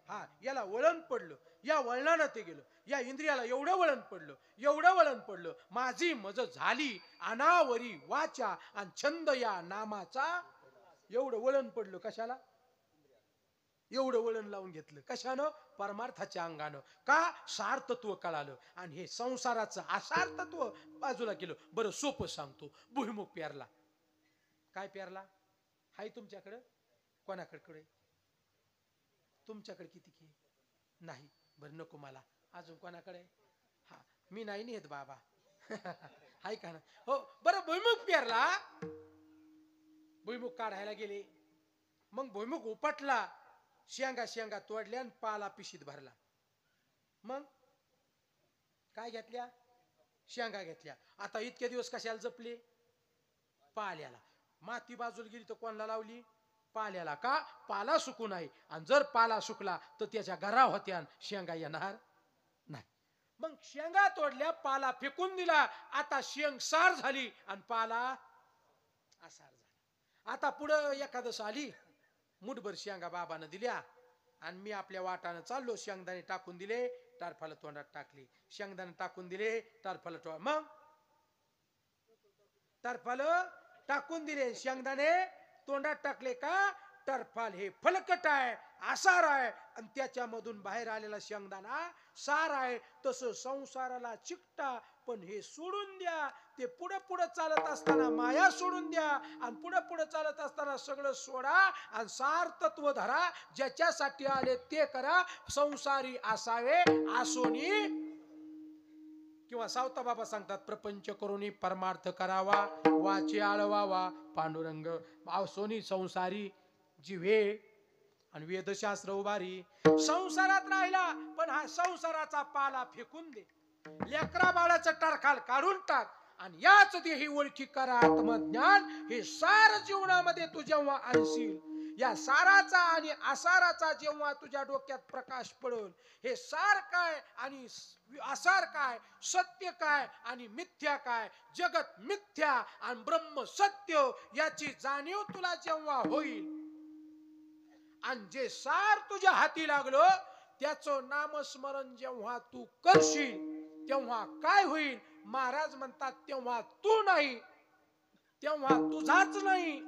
हा, याला वळण पडलं. या वळणानं ते गेलं. या इंद्रियाला एवढं वळण पडलं, एवढं वळण पडलं, माझी मज झाली अनावरी वाचा आणि छंद या नामाचा. एवढं वळण पडलं. कशाला? एवढं वळण लावून घेतलं. कशानं? परमार्थाच्या अंगानं. का? सार तत्व कळालं. आणि हे संसाराचं आसार तत्व बाजूला केलं. बरं सोपं सांगतो. भुईमुग पेरला. काय पेरला? हाय तुमच्याकडं? कोणाकडे? तुमच्याकडे किती की नाही? बरं नको मला. अजून कोणाकडे? हा, मी नाही नेत बाबा. हाय का ना? हो, बरं भुईमुग पेरला. भुईमुग काढायला गेले. मग भुईमुग उपटला, शेंगा तोडल्या आणि पाला पिशीत भरला. मग काय घेतल्या? शेंगा घेतल्या. आता इतके दिवस कशाला जपले? पाल्याला. माती बाजूला गेली तर कोणाला लावली? पाल्याला. का? पाला सुकू नाही. आणि जर पाला सुकला तर त्याच्या घरा होत्या, शेंगा येणार नाही. मग शेंगा तोडल्या, पाला फेकून दिला. आता शेंग सार झाली आणि पाला आसार झाला. आता पुढं एखादस आली, मुठभर शेंगा बाबानं दिल्या आणि मी आपल्या वाटानं चाललो. शेंगदाणे टाकून दिले, टारफाला तोंडात टाकले. शेंगदाणे टाकून दिले, टारफाला तोंड. मग टरफाल टाकून दिले, शेंगदाणे तोंडात टाकले. का? टरफाल हे फलकट आहे, आसार आहे, आणि त्याच्यामधून बाहेर आलेला शेंगदाणा सार आहे. तसं संसाराला चिकटा, पण हे सोडून द्या. ते पुढे पुढे चालत असताना माया सोडून द्या, आणि पुढे पुढे चालत असताना सगळं सोडा आणि सार तत्व धरा. ज्याच्यासाठी आले ते करा. संसारी असावे आसोनी, किंवा सावता बाबा सांगतात, प्रपंच करूनी परमार्थ करावा, वाचे आळवावा पांडुरंग. आसोनी संसारी जिव्हे आणि वेदशास्त्र उभारी. संसारात राहिला, पण हा संसाराचा पाला फेकून दे. लेकरा बाळाचं टरखाल काढून टाक, आणि याच देही ओळखी करा आत्मज्ञान. हे सार जीवनामध्ये तू जेव्हा आणशील, या साराचा आणि आसाराचा जेव्हा तुझ्या डोक्यात प्रकाश पडेल, हे सार काय आणि आसार काय, सत्य काय आणि मिथ्या काय, जगत मिथ्या आणि ब्रह्म सत्य, याची जाणीव तुला जेव्हा होईल, आणि जे सार तुझ्या हाती लागलो त्याचं नामस्मरण जेव्हा तू करशील, तेव्हा काय होईल? महाराज म्हणतात, तेव्हा तू नाही, तेव्हा तुझाच नाही,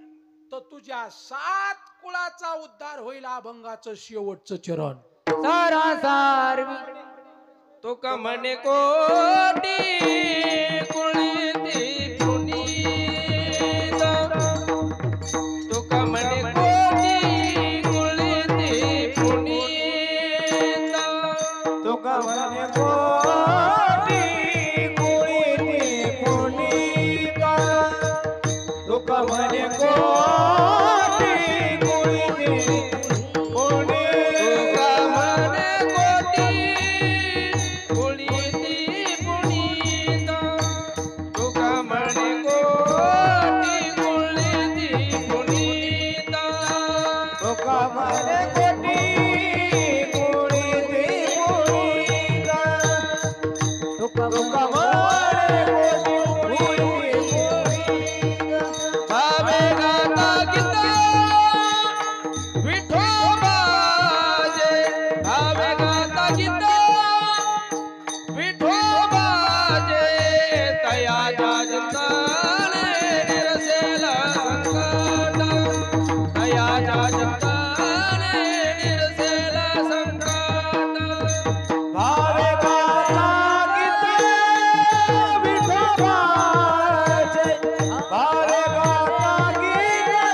तर तुझ्या 7 कुळाचा उद्धार होईल. अभंगाचं शेवटचं चरण. सारासार तो का म्हणे कोटी कुळीती पुनीत, तो का म्हणे कोटी कुळीती पुनीत, तो का म्हणे कोटी कुळीती पुनीत, तो का म्हणे कोटी कुळीती पुनीत, तो का म्हणे कोटी कुळीती पुनीत, तो का म्हणे कोटी कुळीती पुनीत, तो का म्हणे कोटी कुळीती पुनीत, तो का म्हणे कोटी कुळीती पुनीत. भावे गाता गीता विठोबाजे, भावे गाता गीता विठोबाजे, तयाच्या चिंताने निरसेला संकट, तयाच्या चिंताने निरसेला संकट. भावे गाता गीते विठोबाचे, भावे गाता गीते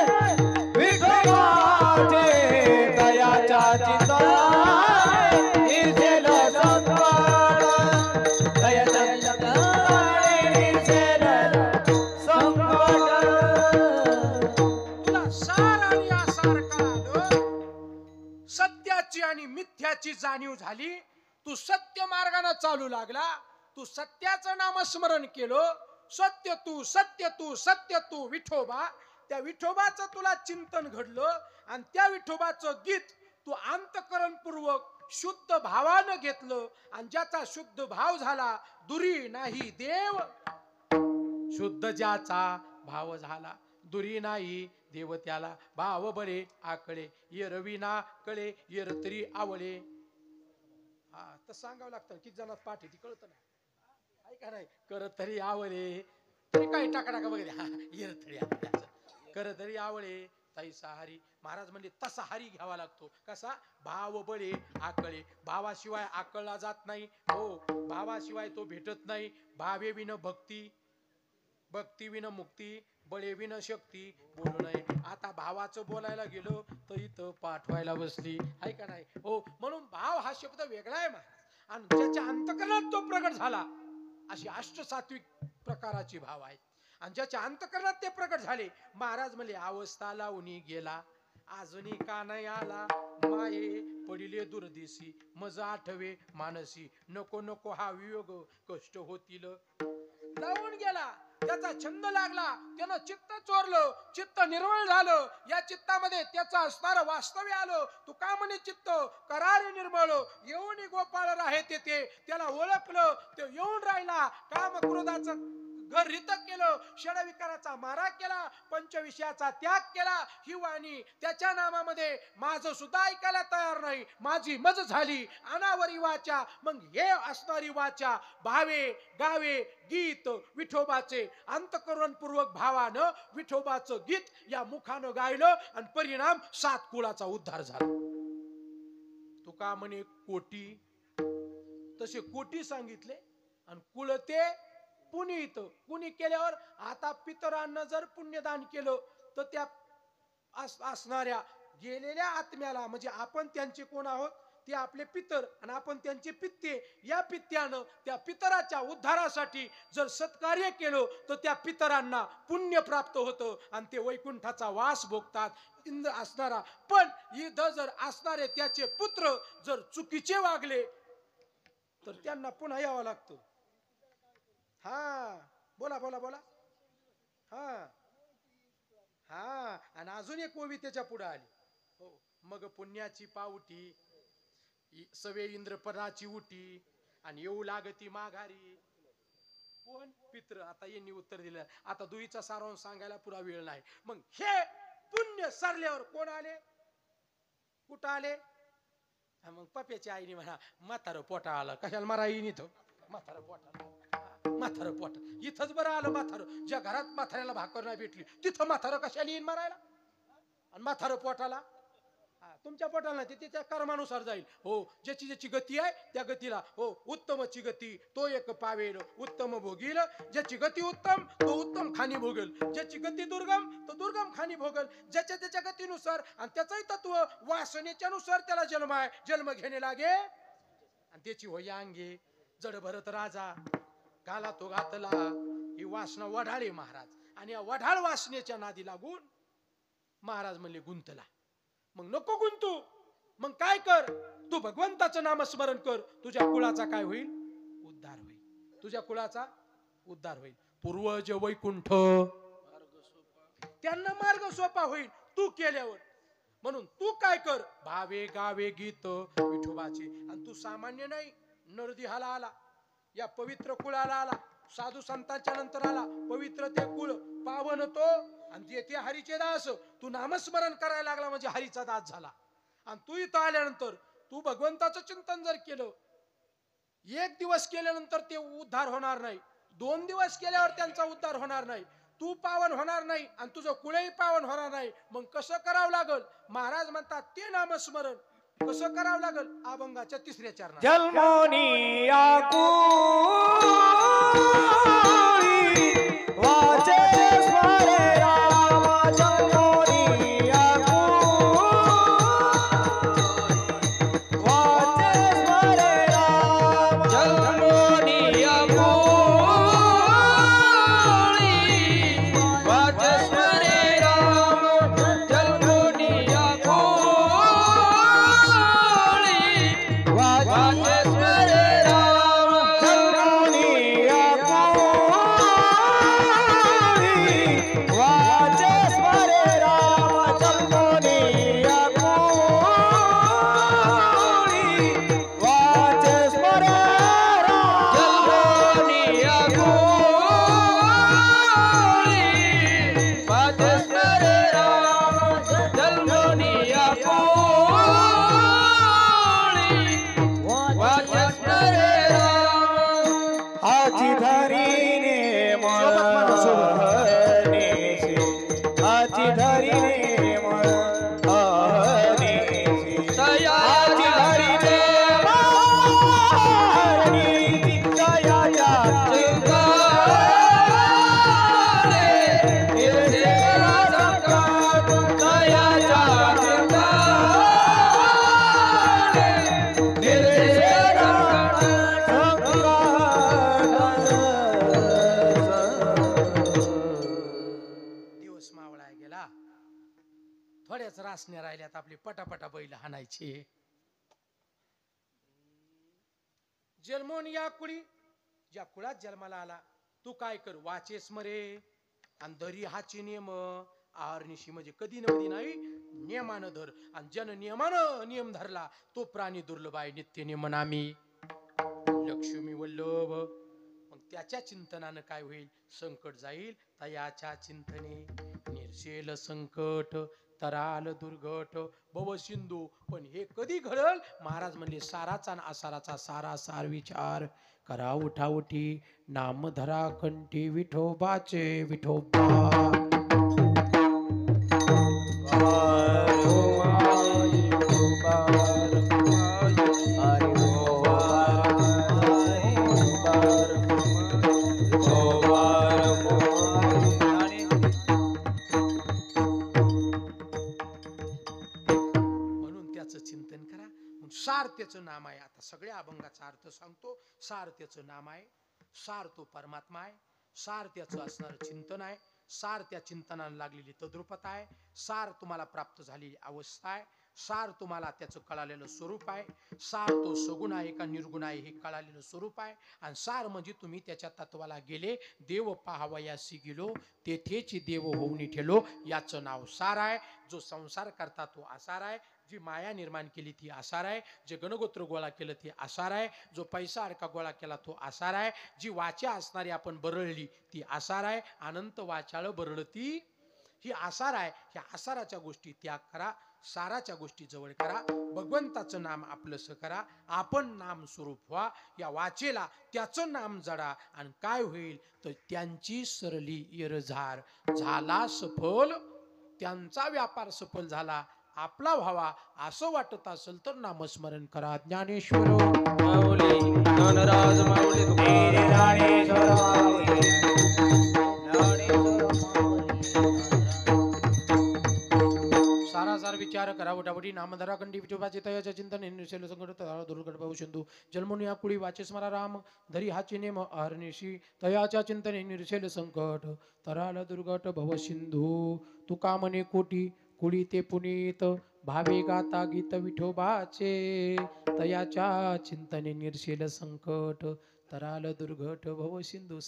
विठोबाचे, दयाच्या चिंताने निरसेला संकट, दयाच्या चिंताने निरसेला संकट. तुला सार आणि आसार सत्याची आणि मिथ्याची जाणीव झाली, तू सत्य मार्गाने चालू लागला, तू सत्याचं नामस्मरण केलं, सत्य तू सत्य तू सत्य तू विठोबा, त्या विठोबाचं तुला चिंतन घडलं आणि त्या विठोबाचं गीत तू अंतःकरणपूर्वक शुद्ध भावानं घेतलं आणि ज्याचा शुद्ध भाव झाला, दुरी नाही देव, शुद्ध ज्याचा भाव झाला दुरी नाही देव, त्याला भाव बळे आकळे, ये रविना कळे ये तरी आवळे. हा तर सांगावं लागतं, किती जणात पाठ आहे ती कळत नाही, ऐका नाही, कर तरी आवळे तरी काही टाका टाका वगैरे, हा ये तरी कर तरी आवळे तैसा हरी. महाराज म्हणले तसा हरी घ्यावा लागतो, कसा? भाव बळे आकळे, भावाशिवाय आकळला जात नाही, हो भावाशिवाय तो भेटत नाही. भावे विन भक्ती, भक्ती विन मुक्ती, बळे विन शक्ती बोलू नये. आता भावाचं बोलायला गेलो तर इथं पाठवायला बसली, आहे का नाही? हो, म्हणून भाव हा शब्द वेगळा आहे महाराज, आणि ज्याच्या अंतःकरणात तो प्रगट झाला, अशी अष्टसात्विक प्रकाराची भाव आहेत, आणि ज्याच्या अंतःकरणात ते प्रगट झाले, महाराज म्हणले अवस्था लावून गेला अजूनही का नाही आला, माये पडिले दुर्दिशी मज आठवे मानसी, नको नको हा वियोग कष्ट होतील. लावून गेला, त्याचा छंद लागला, त्यानं चित्त चोरलं, चित्त निर्मळ झालं, या चित्तामध्ये त्याचं असणारं वास्तव्य आलं. तू का म्हणे चित्त करारे निर्मळ, येऊन गोपाळ राहे तेथे, त्याला ओळखलं, ते येऊन राहिला, काम क्रोधाचं घर रितक केलं, षडविकाराचा मारा केला, पंचविषयाचा त्याग केला. ही वाणी त्याच्या नामामध्ये माझं सुद्धा ऐकायला तयार नाही, माझी मज झाली अनावरी वाचा. मग हे असणारी वाचा भावे गावे गीत विठोबाचे, अंतःकरणपूर्वक भावानं विठोबाचं गीत या मुखानं गायलं आणि परिणाम 7 कुळाचा उद्धार झाला. तुका म्हणे कोटी, तसे कोटी सांगितले, आणि कुळ ते पुनीत. पुण्य केल्यावर आता पितरांना जर पुण्यदान केलं तर त्या असणाऱ्या गेलेल्या आत्म्याला, म्हणजे आपण त्यांचे कोण आहोत, ते आपले पितर आणि आपण त्यांचे पित्ते, या पित्यानं त्या पितराच्या उद्धारासाठी जर सत्कार्य केलं तर त्या पितरांना पुण्य प्राप्त होतं आणि ते वैकुंठाचा वास भोगतात. इंद्र असणारा, पण इथं जर असणारे त्याचे पुत्र जर चुकीचे वागले तर त्यांना पुन्हा यावं लागतं. हा बोला बोला बोला. हा हा, आणि अजून एक ओवी त्याच्या पुढे आली, हो, मग पुण्याची पावटी सवे इंद्रपदाची उटी, आणि येऊ लागती माघारी. कोण? पित्र. आता यांनी उत्तर दिलं, आता दुईचा सारांश सांगायला पुरा वेळ नाही. मग हे पुण्य सरल्यावर कोण आले, कुठं आले? मग पप्याच्या आईने म्हणा म्हातारं पोटा आलं, कशाला मारा येईन इथं, म्हातारं पोटा, म्हातारं पोट इथंच बरं आलं. म्हातारं ज्या घरात म्हाताऱ्याला भाकर नाही भेटली तिथं म्हातारं कशाला येईन मारायला, आणि म्हातारं पोटाला, तुमच्या पोटाला नाही, ते त्याच्या कर्मानुसार जाईल. हो, ज्याची ज्याची गती आहे त्या गतीला, हो, उत्तमची गती तो एक पावेल, उत्तम भोगील. ज्याची गती उत्तम तो उत्तम खाणी भोगेल, ज्याची गती दुर्गम तो दुर्गम खाणी भोगेल, ज्याच्या त्याच्या गतीनुसार. आणि त्याचंही तत्व वासनेच्या नुसार त्याला जन्म आहे, जन्म घेणे लागे, आणि त्याची होय अंगे जड भरत राजा गाला तो घातला. ही वासना वढाळे महाराज, आणि या वढाळ वासनेच्या नादी लागून महाराज म्हणले गुंतला. मग नको गुंतू, मग काय कर, तू भगवंताचं नामस्मरण कर, तुझ्या कुळाचा काय होईल, उद्धार होईल, तुझ्या कुळाचा उद्धार होईल. पूर्वज वैकुंठ त्यांना मार्ग सोपा होईल तू केल्यावर. म्हणून तू काय कर, भावे गावे गीत विठोबाचे. आणि तू सामान्य नाही, नरदिहाला आला, या पवित्र कुळाला आला, साधू संतांच्या नंतर आला, पवित्र ते कुळ पावन तो, आणि ते हरीचे दास. तू नामस्मरण करायला लागला म्हणजे हरीचा दास झाला. आणि तू इथं आल्यानंतर तू भगवंताचं चिंतन जर केलं, 1 दिवस केल्यानंतर ते उद्धार होणार नाही, 2 दिवस केल्यावर त्यांचा उद्धार होणार नाही, तू पावन होणार नाही आणि तुझं कुळही पावन होणार नाही. मग कसं करावं लागल? महाराज म्हणतात ते नामस्मरण कसं करावं लागल, अभंगाच्या 3ऱ्या चरणात. जन्मोनी वाचे स्मरे राम, जन्मोनी वाचे स्मरे राम, जन्मोनी वाचे स्मरे राम, जन्मोनी वाचेश्वरे राम जन्मोनिया कोळी वाचेश्वरे राम जन्मोनिया कोळी वाचेश्वरे राम जन्मोनिया कोळी वाचेश्वरे राम जन्मोनिया कोळी वाचेश्वरे राम हाची धरीने मनेसी हाची धरीने मनेसी तया हाची धरीने मनेसी तयाच्या चिंताले निर्सेला संकट तयाच्या चिंताले निर्सेला दिवस मावळाय गेला. थोड्याच रासने राहिल्यात आपली पटापटा बैल हाणायची. जन्मोन या कुळी ज्या कुळात जन्माला आला तू काय कर वाचेस मरे आणि दरी हाची नियम आहारनिशी म्हणजे कधी न कधी नाही नियमानं धर आणि जन नियमानं नियम धरला तो प्राणी दुर्लभ आहे नित्य नियमन आम्ही लक्ष्मी वल्लभ. मग त्याच्या चिंतनानं काय होईल संकट जाईल तयाच्या चिंतने निर्शेल संकट तराल दुर्घट भव सिंधू. पण हे कधी घडल महाराज म्हणले साराचा आणि असाराचा सारा सार विचार करा उठाउठी नाम धरा कंठी विठोबाचे विठोबा. चिंतन करा. मग सार त्याचं नाम आहे. आता सगळ्या अभंगाचा अर्थ सांगतो. सार त्याचं नाम आहे. सार तो परमात्मा आहे. सार त्याचं असणारं चिंतन आहे. सार त्या चिंतनाला लागलेली तद्रुपता आहे. सार तुम्हाला प्राप्त झालेली अवस्था आहे. सार तुम्हाला त्याचं कळालेलं स्वरूप आहे. सार तो सगुण आहे का निर्गुण आहे हे कळालेलं स्वरूप आहे. आणि सार म्हणजे तुम्ही त्याच्या तत्वाला गेले देव पाहावयासी गेलो तेथेची देव होऊन ठेलो याचं नाव सार आहे. जो संसार करता तो आसार आहे. जी माया निर्माण केली ती आसार आहे. जे गणगोत्र गोळा केलं ते आसार आहे. जो पैसा अडका गोळा केला तो आसार आहे. जी वाचा असणारी आपण बरळली ती आसार आहे. अनंत वाचाळ बरळती ही आसार आहे. ह्या आसाराच्या गोष्टी त्याग करा. साराच्या गोष्टी जवळ करा. भगवंताचं नाम आपलंसं करा. आपण नाम स्वरूप व्हा. या वाचेला त्याचं नाम जडा आणि काय होईल तर त्यांची सरली येरझार झाला सफल. त्यांचा व्यापार सफल झाला आपला व्हावा असं वाटत असेल तर नामस्मरण करा. ज्ञानेश्वर माऊली ज्ञानराज माऊली ज्ञानेश्वर माऊली सारा सार विचार करा उठावटी नामधरा कंठी विठोबाचे तयाच्या चिंतन निर्शेल संकट दुर्घट भाऊ सिंधू जन्मून या कुळी वाचे स्मरा राम धरी हाची नेम अहर्निशी तयाच्या चिंतन निर्शेल संकट तराल दुर्घट भव सिंधू. तुका म्हणे कोटी कुळी ते पुनीत भावे गाता गीत विठोबाचे तयाच्या चिंतने निर्शेल संकट तराल दुर्घट भव सिंधू.